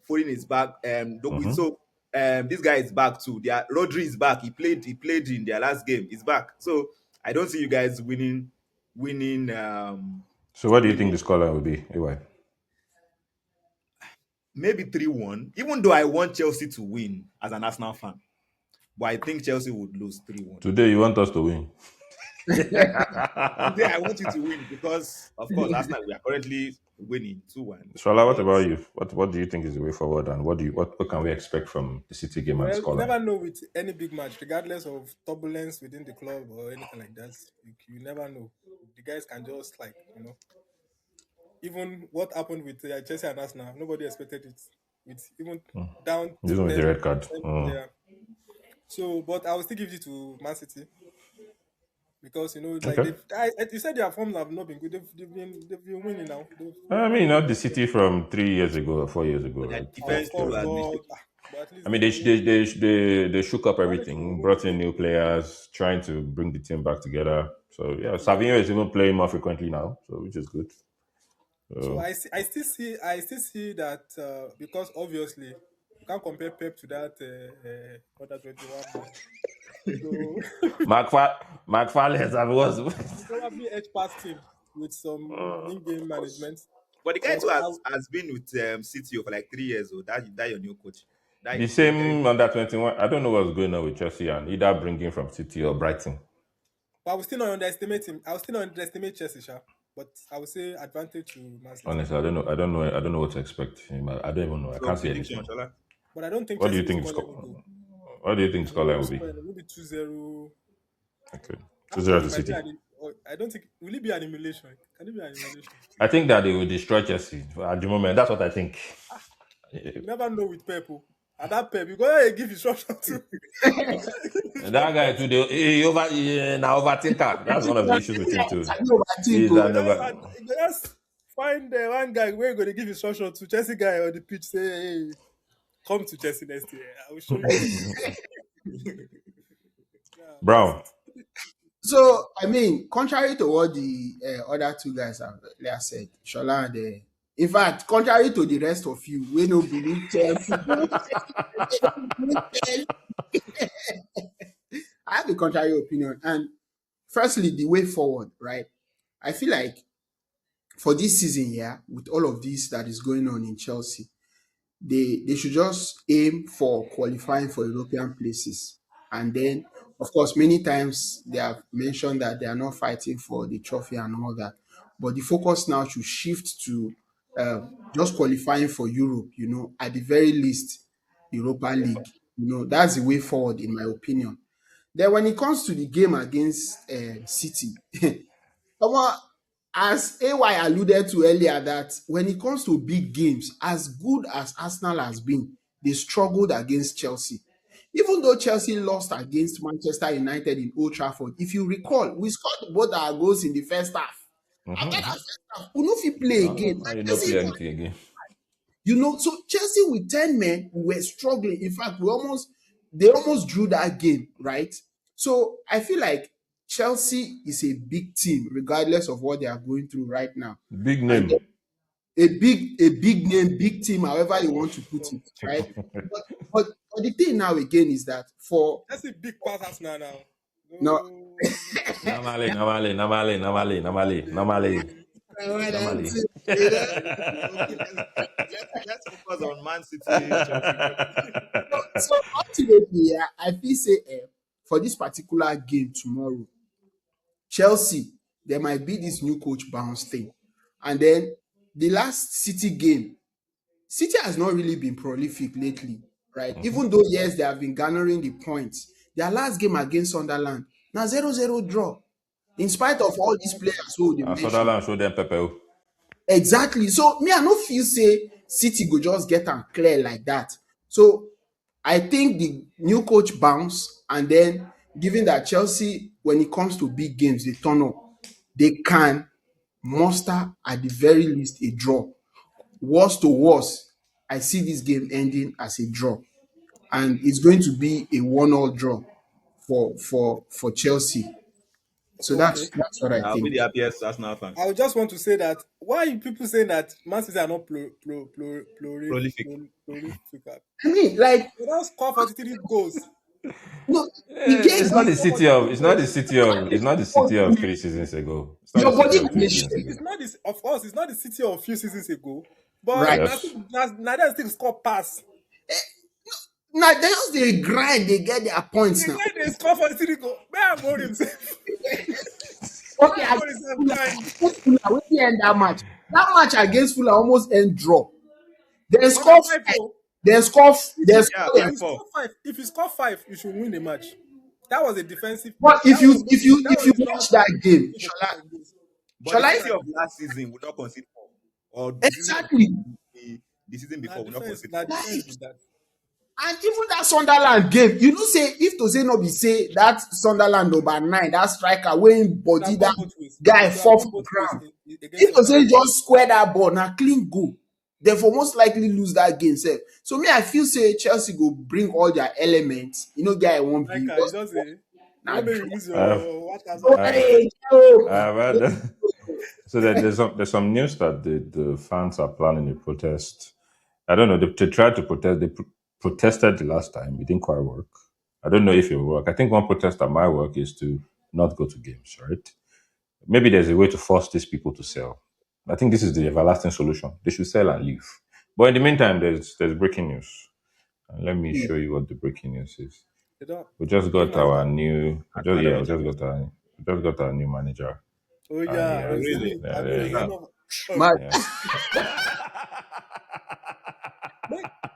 Foden is back. Doku. So this guy is back too. Rodri is back. He played in their last game. He's back. So I don't see you guys winning So what do you think winning the scoreline will be? AY? maybe 3-1. Even though I want Chelsea to win as an Arsenal fan, but I think Chelsea would lose 3-1. Today you want us to win? Today I want you to win because, of course, Arsenal, we are currently winning 2-1. Shola, what But about you? What do you think is the way forward, and what can we expect from the City game and the Well, you scoreline? never know with any big match, regardless of turbulence within the club or anything like that. You never know. The guys can just even what happened with Chelsea and Arsenal, nobody expected it. With even down This to one with the 10, red card. 10 yeah. So, but I will still give it to Man City because like Okay. you said their forms have not been good. They've been winning now. I mean, not the City from 3 years ago or 4 years ago, their right? Of defense too course, has been but at I least mean, they shook up everything, brought in new players, trying to bring the team back together. So yeah, yeah. Savinho is even playing more frequently now, so which is good. So So I still see that because obviously you can't compare Pep to that under 21 man. So McFarlane, I was. he probably edge past him with some in-game management. but the guy But too has been with City for like 3 years. So that your new coach. The That the interim same coach. under 21. I don't know what's going on with Chelsea and either bringing from City or Brighton. I will still not underestimate him. I will still not underestimate Chelsea, sha, but I would say advantage to Man City. Honestly, I don't know. I don't know what to expect. I don't even know. I So can't see prediction, anything. Shola. But I don't think What do you Chelsea will think? score any goal. What do you think Maybe scoreline we'll will be? score maybe 2-0. Okay, Actually, 2-0 to it might be City. an. I don't think. Will it be an emulation? Can it be an emulation? I think that they will destroy Chelsea at the moment. That's what I think. You never know with Pep. Oh. And that Pep, you gotta give instruction to. That guy too, now overthinker. That's one of the issues with him too. I know I think He's an over. You just find one guy where you're gonna give instruction to Chelsea guy on the pitch. Say, hey, come to Chelsea next year. I will show you what to do. Yeah, Man Brown. City. so. I mean, contrary to what the other two guys have earlier said, Shola and in fact, contrary to the rest of you, we no believe Chelsea. I have a contrary opinion, and firstly, the way forward, right? I feel like for this season, yeah, with all of this that is going on in Chelsea, they should just aim for qualifying for European places. And then, of course, many times they have mentioned that they are not fighting for the trophy and all that. But the focus now should shift to just qualifying for Europe, at the very least, Europa League. That's the way forward, in my opinion. Then when it comes to the game against City, come on, as AY alluded to earlier, that when it comes to big games, as good as Arsenal has been, they struggled against Chelsea. Even though Chelsea lost against Manchester United in Old Trafford, if you recall, we scored both our goals in the first half. After that first half, we no fit play again. I And did not Chelsea, play anything again. so Chelsea with 10 men were struggling. In fact, they almost drew that game, right? So I feel like Chelsea is a big team, regardless of what they are going through right now. Big And name. a big name, big team, however you want to put it, right? But the thing now again is that for That's a big pass Arsenal now. no, No, Namale. Okay, let's focus on Man City, Chelsea. so ultimately, yeah, I feel say for this particular game tomorrow, Chelsea, there might be this new coach bounce thing. And then the last City game, City has not really been prolific lately, right? Even though, yes, they have been garnering the points. Their last game against Sunderland, now 0-0 draw, in spite of all these players who they mentioned. Sunderland show them Pepe. Exactly. So, me, I no feel say City go just get and clear like that. So, I think the new coach bounce, and then given that Chelsea, when it comes to big games, they turn up, they can muster at the very least a draw. Worst to worst, I see this game ending as a draw, and it's going to be a 1-1 draw for Chelsea. So Okay. that's what I I'll be think. the happiest Arsenal fan. I would just want to say that why are people saying that Man City are not Prolific. prolific? I mean, like, They don't score 43 goals. no, the game It's They not don't the is score city of 43 it's not the goals. city of it's not the city of 3 seasons ago. It's not the your city body of three can seasons shake. ago. It's not this, of course, it's not the City of a few seasons ago, but Right. Yes. Nadia still score pass. Now they just they grind, they get their points The now. guy they score 43 goals. Where am I himself? Okay, Where am himself grind? against Fulham, when they end that match. That match against Fulham almost end draw. Then More than score five, five. oh. Then score. Then Yeah, score If them. five you four. score five, you should win the match. That was a defensive. But That was that if was you a strong watch that game, defensive performance of this. But the Shola, Chelsea of last season would not concede four. Or exactly. the season before would not concede Now four. defense Like, be that. and even that Sunderland game, you know, say if to say no be say that Sunderland number 9, that striker weighing It could body have that gone both ways. guy It could have fall gone for both ways ground. against If to say Sunderland. just square that ball, now clean go. They for most likely lose that game. Sef. So me, I feel say Chelsea go bring all their elements. You know, guy won't Like be you just just say, you now want me to draw. use I've your what can Oh, I've sometimes. hey, yo. I've had so that there's some news that the fans are planning a protest. I don't know. They tried to protest. They protested the last time. It didn't quite work. I don't know if it will work. I think one protest at my work is to not go to games, right? Maybe there's a way to force these people to sell. I think this is the everlasting solution. They should sell and leave. But in the meantime, there's breaking news. And let me show you what the breaking news is. They don't We just new got our manager. new. We just, Arsenal don't yeah, win Champions League. we just got our new manager, Oh and he yeah, Oh, it's has. really? me. Yeah, I've been there a you fan go. Ah. of. Man, Yeah.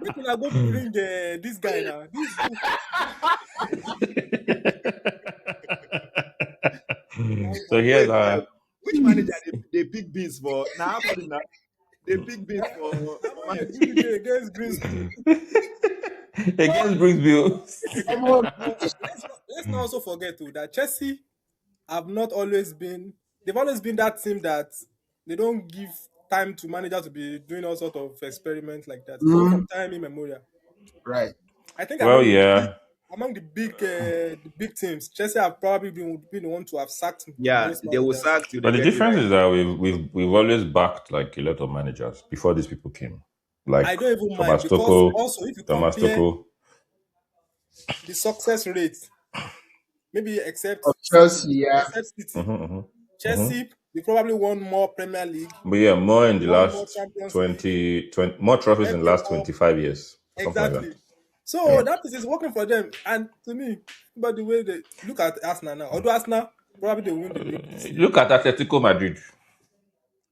Make una go bring this guy now. This So Lamba. here's Wait, first, our. which manager they pick beans for? Now, how about now? They pick beans for Now you manager. do the day against Grimsby. Against Brooksville. omo, But let's not also forget too that Chelsea have not always been. They've always been that team that they don't give time to managers to be doing all sort of experiments like that. Even from time immemorial. right. I think Well, yeah. among the big teams, Chelsea have probably been the one to have sacked Yeah, most they will managers. sack till they But the get it difference right. is that we've always backed like a lot of managers before these people came, like I don't even mind Thomas because Tuchel, also if you Thomas compare Tuchel. the success rate, maybe Of Chelsea, yeah. Except City, Hmm. Hmm. Chelsea they probably won more Premier League, But yeah, more in they the won more last Champions League, 20 more trophies in the FA last Cup, 25 years, something like that. exactly. So Yeah. that is working for them. And to me, but the way they look at Arsenal now, although Arsenal probably they win the league this year. Look at Atletico Madrid.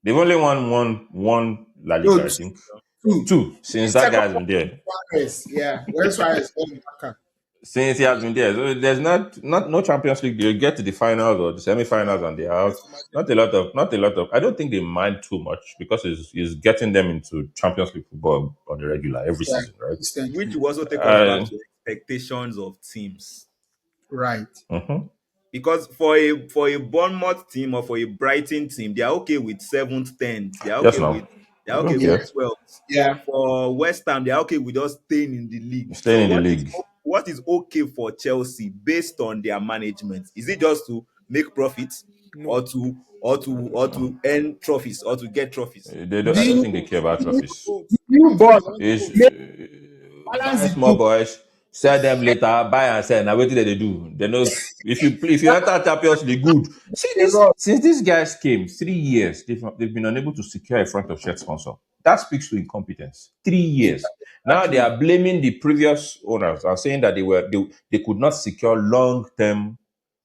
They've only won one La No, Liga, I think. two. Two The since that second guy has one been there. Suarez, yeah. When Suarez got back. Since he has been there, so there's not no Champions League. You get to the finals or the semi-finals No, and they're out. just imagine. Not a lot of. I don't think they mind too much because it's getting them into Champions League football on the regular every Yeah, season, right? Which instantly. will also take us back Uh, to expectations of teams. Right. mhm. Because for a Bournemouth team or for a Brighton team, they are okay with seventh, tenth. Yes, no, They are I okay don't Yeah. with care. 12th. Yeah. For West Ham, they are okay with just staying in the league. So Staying in the league. what is okay for Chelsea based on their management? Is it just to make profits No. or to earn trophies or to get trophies? They don't. I don't The, think they care about the, trophies. Both. the new They boss want It's both. balance buy the small two. boys, sell them later, buy and sell. Now what do they do? They know if you enter Champions League, good. See A this lot. since these guys came, 3 years they've been unable to secure a front of shirt sponsor. That speaks to incompetence. 3 years. Now they Exactly. are blaming the previous owners and saying that they could not secure long term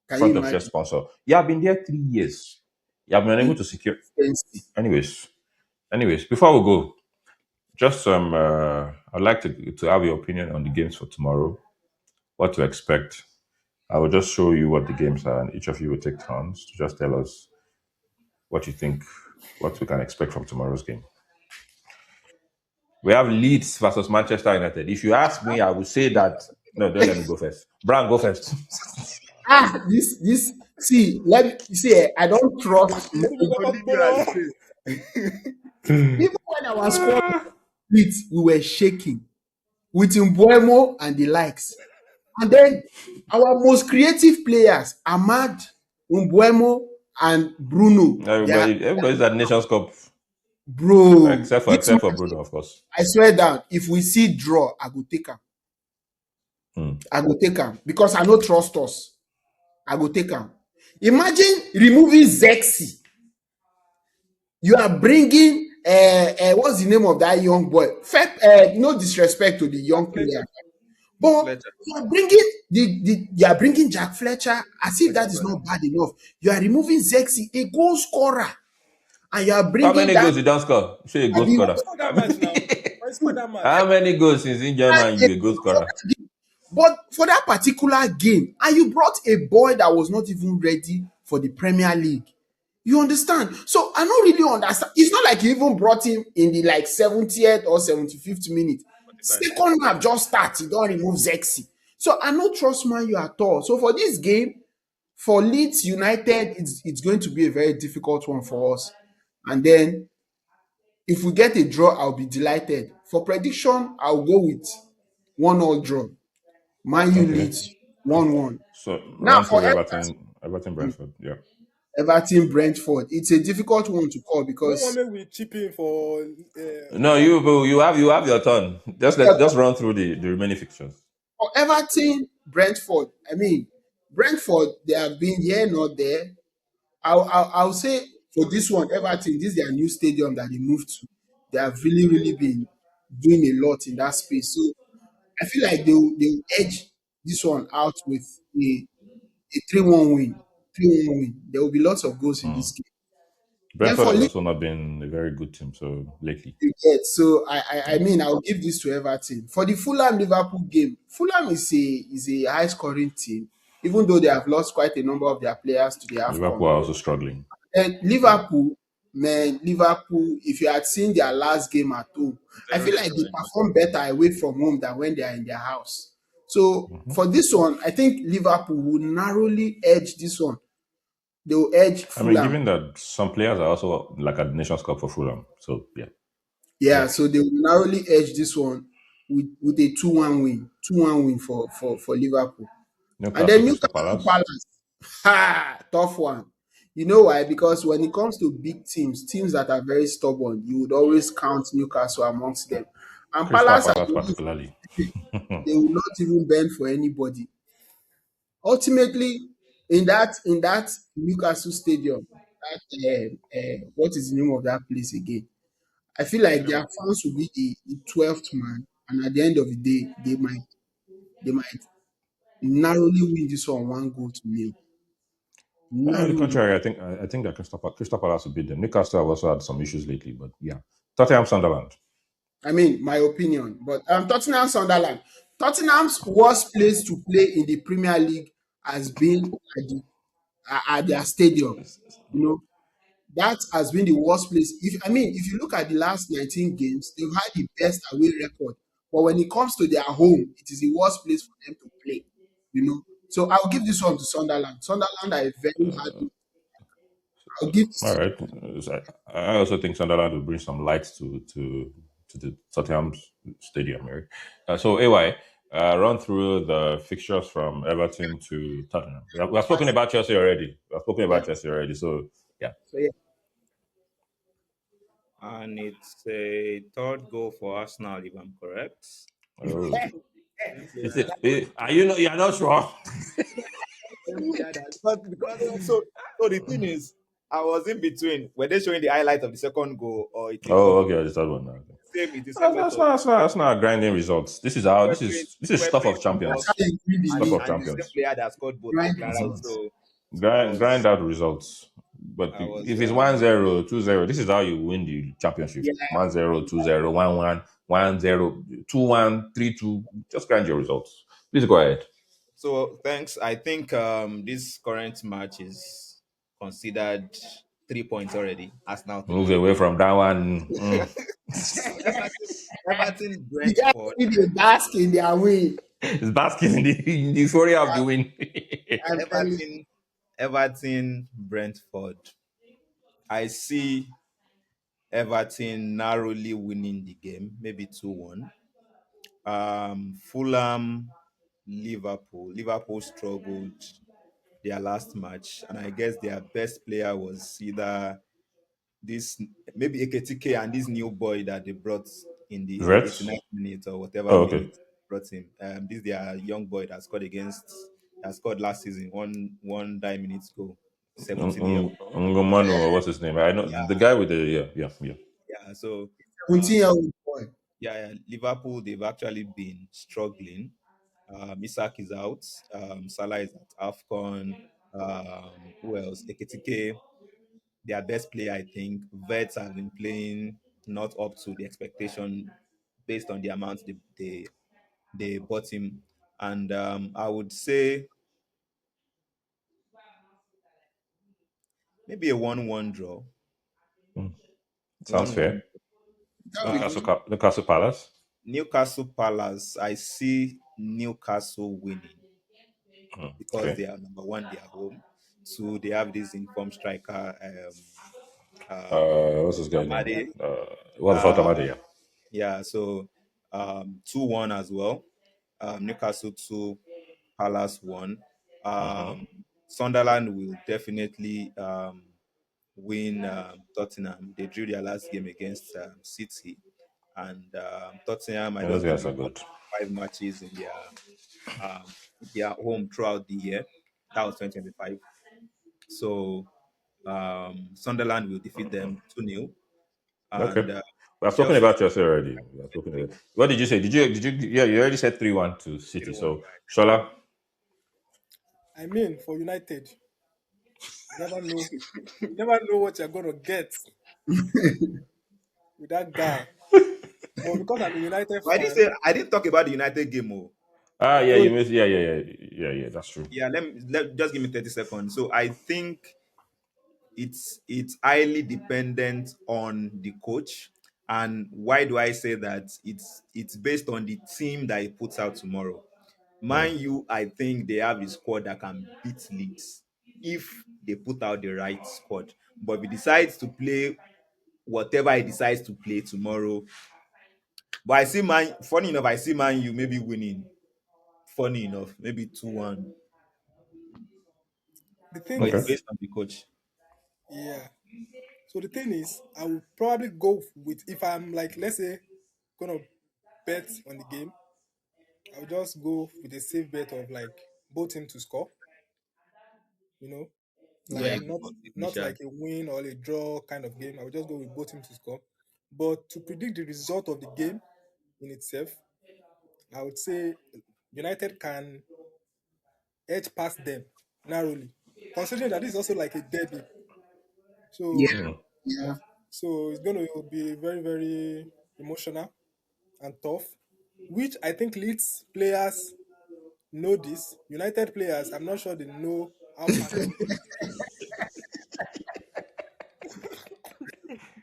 Can you front of shirt imagine? sponsor. You have been there 3 years. You have been unable to secure. Fancy. Anyways, before we go, just I'd like to have your opinion on the games for tomorrow. What to expect. I will just show you what the games are, and each of you will take turns to just tell us what you think, what we can expect from tomorrow's game. We have Leeds versus Manchester United. If you ask me, I would say that. No, don't let me go first. Brian, go first. This see, let me see. I don't trust. It's only you and Spain. Even when our squad split, we were shaking with Mbuemo and the likes. And then our most creative players, Ahmad, Mbuemo, and Bruno. They are Everybody's at Nations Cup, bro. except for This except for match, Bruno, of course. I swear down. If we see draw, I go take him. Hmm. I go take him because I don't trust us. I go take him. Imagine removing Zexi. You are bringing what's the name of that young boy? No disrespect to the young Fletcher. player, but Fletcher. you are bringing you are bringing Jack Fletcher as if that is Fletcher. not bad enough. You are removing Zexi, a goal scorer, and you are How bringing many that goals you don't score? Show a goal Abi scorer. Score that match now. Why score that match? How many goals since in German a you a goal goal for scorer? that game. But for that particular game, and you brought a boy that was not even ready for the Premier League. You understand? So I don't really understand. It's not like you even brought him in the like 70th or 75th minute. 45. Second half just start, you don't remove Zexi. So I don't trust Man U at all. So for this game, for Leeds United, it's going to be a very difficult one for us. And then if we get a draw, I'll be delighted. For prediction, I'll go with 1-1 draw. Man U Okay. Leeds 1-1. So Now run for through Everton, Brentford. Yeah. Everton Brentford, it's a difficult one to call You don't want because me with chipping for No, one. you have your turn. Just run through the remaining fixtures. for Everton, Brentford, I mean, Brentford, they have been here, not there. I'll say for this one, Everton, this is their new stadium that they moved to. They have really, really been doing a lot in that space. So I feel like they'll edge this one out with a 3-1 win. 3-1 win. There will be lots of goals in this game. Then Brentford for has Liverpool, also not been a very good team so lately. so I Yeah. mean I'll give this to Everton. For the Fulham Liverpool game, Fulham is a high scoring team, even though they have lost quite a number of their players to the AFCON. Liverpool are also struggling. And Liverpool, man, Liverpool, if you had seen their last game at home, I feel like they 0-0. perform better away from home than when they are in their house. So for this one, I think Liverpool will narrowly edge this one. They will edge I mean, Fulham. given that some players are also like at the Nations Cup for Fulham, so yeah, Yeah, works. so they will narrowly edge this one with a 2-1 win. 2-1 win for Liverpool. And Newcastle, then Crystal Newcastle Palace. Palace. Ha! Tough one. You know why? Because when it comes to big teams, teams that are very stubborn, you would always count Newcastle amongst them. And Crystal Palace, Palace particularly. they will not even bend for anybody. Ultimately, in that Newcastle stadium, what is the name of that place again? I feel like Villa their Park. fans will be the 12th man, and at the end of the day, they might narrowly win this one goal to nil. On the Narrowly. contrary, I think that Crystal Palace will beat them. Newcastle have also had some issues lately, but yeah. Tottenham, Sunderland. I mean, my opinion. But Tottenham Sunderland. Tottenham's worst place to play in the Premier League has been at their stadium. You know, that has been the worst place. If you look at the last 19 games, they've had the best away record. But when it comes to their home, it is the worst place for them to play. You know. So I'll give this one to Sunderland. Sunderland are a very hard. I'll give this All to right. I also think Sunderland will bring some light to the Tottenham Stadium, Eric. So, AY, run through the fixtures from Everton to Tottenham. We have spoken about Chelsea already. yeah. So, yeah. So yeah. And it's a third goal for Arsenal, if I'm correct. Oh. Yeah. Is it, are you not, you're not sure? Let me hear that. So the thing is, I was in between. Were they showing the highlight of the second goal or it's a Oh, third okay. goal? I just had one now. It's the same That's, that's method. not that's not that's not grinding results. This is how We're this playing, is this is we're stuff playing of football, That's how champions. they win the Stuff and league. of and the same champions. player that scored both for Grind Clara. results. So I Grind was out results. But I was if it's 1-0, 2-0, this is how you win the championship. Yeah. 1-0, 2-0, 1-1, 1-0, 2-1, 3-2. Just grind your results. Please go ahead. so thanks. I think this current match is considered 3 points already. Arsenal Move 3. away from that one. Everton, Everton, The guy Brentford, need a bask in their way. It's basking in the euphoria of the win. I'm telling Everton, Everton, Brentford. I see Everton narrowly winning the game, maybe 2-1. Fulham, Liverpool. Liverpool struggled their last match, and I guess their best player was either this maybe Eketike and this new boy that they brought in the Reds? 89th minute or whatever Oh, okay. minute brought him. This their young boy that scored last season, one 9 minutes goal, 17 year old. Ngomanu, or what's his name? I know Yeah, the guy with the, yeah, yeah, yeah. yeah. So 17-year-old boy. yeah, Liverpool they've actually been struggling. Isak is out. Salah is at AFCON. Who else? Ekitike, their best player, I think. Vets have been playing not up to the expectation based on the amount they bought him. And I would say maybe a 1-1 draw. Sounds 1-1. fair. That'll be Um, good. Newcastle Palace. Newcastle Palace, I see Newcastle winning because Okay. they are number one, they are home. Two, they have this informed striker, What's this guy name? Amade. What the fuck am I Uh, there? yeah, so 2-1 as well. Newcastle 2, Palace 1. Uh-huh. Um, Sunderland will definitely win Tottenham. They drew their last game against City. And Tottenham, I Yeah, don't those think guys they've are won good. 5 matches in their home throughout the year. That was 2025. So Sunderland will defeat them 2-0. Okay. And We have spoken Chelsea about Chelsea already. We have spoken about, what did you say? Yeah, you already said 3-1 to City. 3-1. So Shola. I mean, for United, you never know. You never know what you're gonna get with that guy. But because I'm a United But fan, I didn't talk about the United game. Oh. Ah, yeah, oh, you missed. Yeah, yeah, yeah, yeah, yeah. That's true. Yeah, just give me 30 seconds. So I think it's highly dependent on the coach. And why do I say that? It's based on the team that he puts out tomorrow. Mm. Man U, I think they have a squad that can beat Leeds if they put out the right squad. But if he decides to play whatever he decides to play tomorrow, but I see man. Funny enough, I see Man U maybe winning. Funny enough, maybe 2-1. the thing But it's Okay. is, based on the coach. yeah. So the thing is, I will probably go with if I'm like, let's say, gonna bet on the game. I'll just go with a safe bet of like both team to score. You know, like Yeah. not Initial. like a win or a draw kind of game. I will just go with both teams to score. But to predict the result of the game in itself, I would say United can edge past them narrowly, considering that this is also like a derby. So Yeah. Mm. Yeah. so it's going to be very very emotional and tough, which I think Leeds players know this. United players, I'm not sure they know how passionate.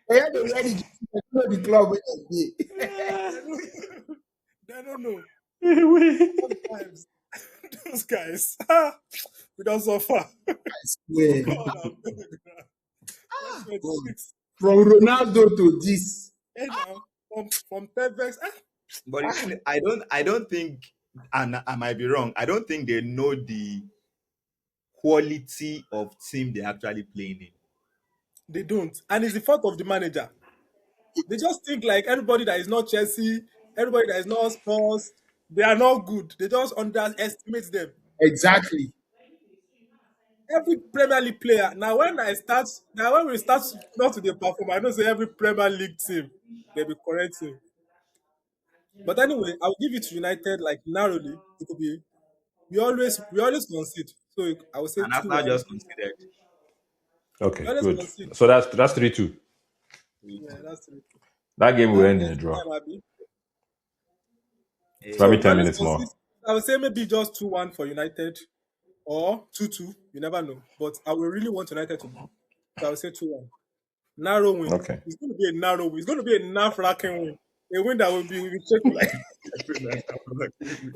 But yeah, they ready to know the club where they be. They don't, they don't know. Wait. Sometimes those guys, we don't suffer. Swear. God, I'm 2026. From Ronaldo to this. Hey now, from Tevex, But the thing, I don't think, and I might be wrong. I don't think they know the quality of team they're actually playing in. they don't, and it's the fault of the manager. They just think like everybody that is not Chelsea, everybody that is not Spurs, they are not good. They just underestimate them. Exactly. Every Premier League player. Now when we start not to the perform, I know say every Premier League team they be correcting. But anyway, I'll give it to United like narrowly. It could be we always concede. So I would say And two Arsenal one. just considered We Okay, always good. concede. So that's 3-2. Yeah, 3-2. that's it. That game will end in a Extra draw. time, Abi. Probably So we 10 always minutes concede. more. I would say maybe just 2-1 for United or 2-2. You never know. But I will really want United to win. So I would say 2-1. Narrow win. Okay. It's going to be a narrow win. It's going to be a nerve wracking win. A win that will be shaking like shit.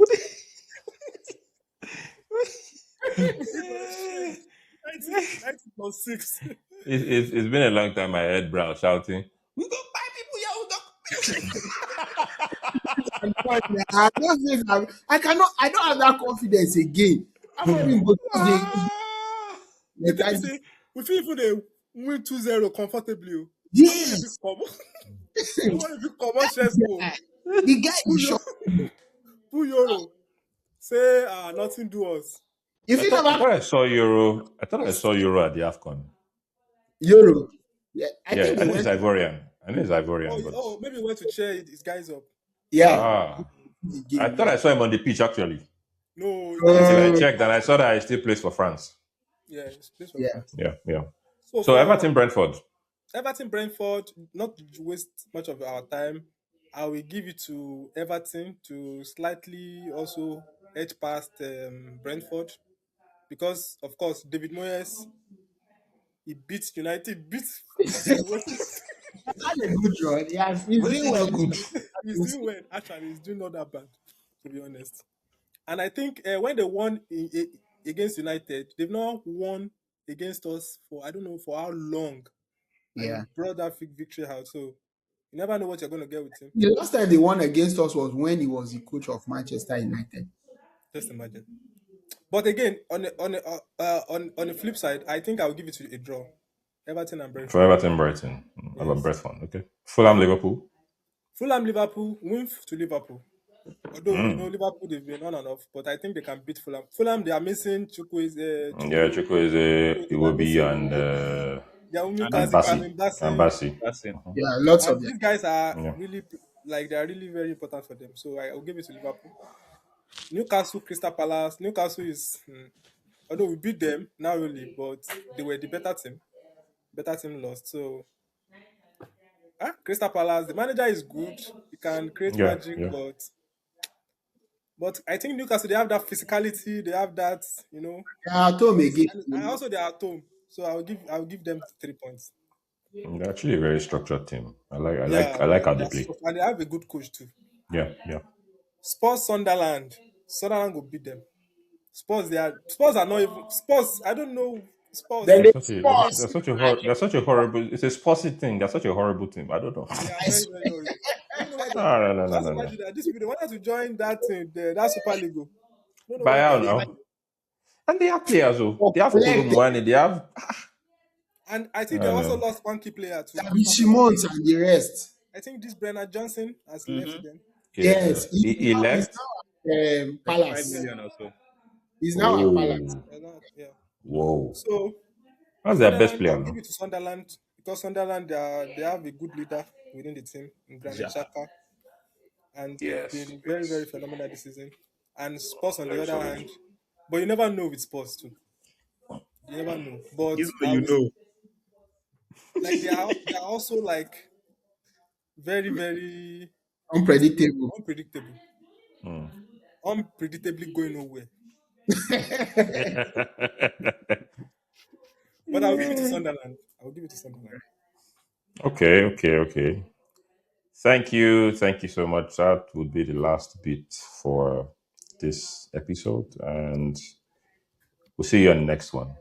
90 plus 6. It's been a long time. I heard Brown shouting, "We go buy people, yeah, And God, I don't think I cannot. I don't have that confidence again. I'm not even going to say They like tell I me say we feel even they win 2-0 comfortably. Oh. Nobody fit yes. come. Nobody fit come on Chesco. The guy Pull is your short. pull Euro. Say nothing do us. If you I never thought I saw Euro. I thought I saw Euro at the Afcon. Euro, yeah, I Yeah, think I they know it's went. Ivorian. I know it's Oh, Ivorian, but maybe he went to cheer his guys up. Yeah, ah, the I game. thought Yeah. I saw him on the pitch actually No, he until I started the checked and I match. saw that he still plays for France. Yeah, he's plays for Yeah. France. Yeah, yeah. So So for Everton, Brentford. Everton Brentford, not to waste much of our time, I will give it to Everton to slightly also edge past Brentford because, of course, David Moyes he beat United, beat West. Had a good run. Yes, he's Was doing it well. not good? He's doing well. Actually, he's doing not that bad, to be honest. And I think when they won against United, they've not won against us for I don't know for how long, and he Yeah. brought that victory out. So you never know what you're going to get with him. The last time they won against us was when he was the coach of Manchester United. Just imagine. But again, on the flip side, I think I'll give it to a draw. Everton and For Brentford. Everton, Brighton. About Yes. Brentford, okay. Fulham, Liverpool. Fulham Liverpool win to Liverpool. Although we know Liverpool they've been on and off, but I think they can beat Fulham. Fulham they are missing Yeah, Chuku, Chukwueze, they are Iwobi, missing Iwobi, they are And and missing Bassi. Karim And Bassey, Bassi. that's it. Yeah, lots of and them. these guys are Yeah. really like they are really very important for them. So I'll give it to Liverpool. Newcastle, Crystal Palace. Newcastle is although we beat them narrowly, but they were the better team. Better team lost. So Crystal Palace, the manager is good. He can create Yeah, magic, yeah. but I think Newcastle they have that physicality, they have that, Yeah, at home again. and also they are at home. So I'll give them 3 points. They're actually a very structured team. Yeah, I like how they they are play. soft, and they have a good coach too. Yeah, yeah. Spurs Sunderland. Sunderland will beat them. Spurs are not even Spurs. I don't know Spurs. Then they They're sports. such a they're such a horrible. It's a sporty thing. They're such a horrible team. I don't know. They are I very, swear. very horrible. I don't know why they. No, no, no, no, Just no, no. imagine that these people they wanted to join that thing, that Super League. Oh. I don't know By why they how are now? doing. And they have players. Oh, For they have collect Kolumwani. They have. And I think they I also know. lost one key player to David Tottenham. Simons and the rest. I think this Brennan Johnson has left Mm-hmm. them. Okay, Yes, he he's left. now at 35 Yeah, Palace. million or so. He's now at Palace. Oh, yeah. whoa. So That's their best Sunderland, player I'll give now. it to Sunderland because Sunderland they have a good leader within the team in Granit Xhaka. Xhaka, and they've Yes, been very, very yes. phenomenal this season. And Spurs on the Very other solid. hand, but you never know with Spurs too. You never know. But You know, you know. like they are also like very, very what's the word? Unpredictable. Unpredictable. Hmm. Unpredictably going nowhere. But I'll give it to Sunderland. I'll give it to Sunderland. Okay, okay, okay. Thank you so much. That would be the last bit for this episode, and we'll see you on the next one.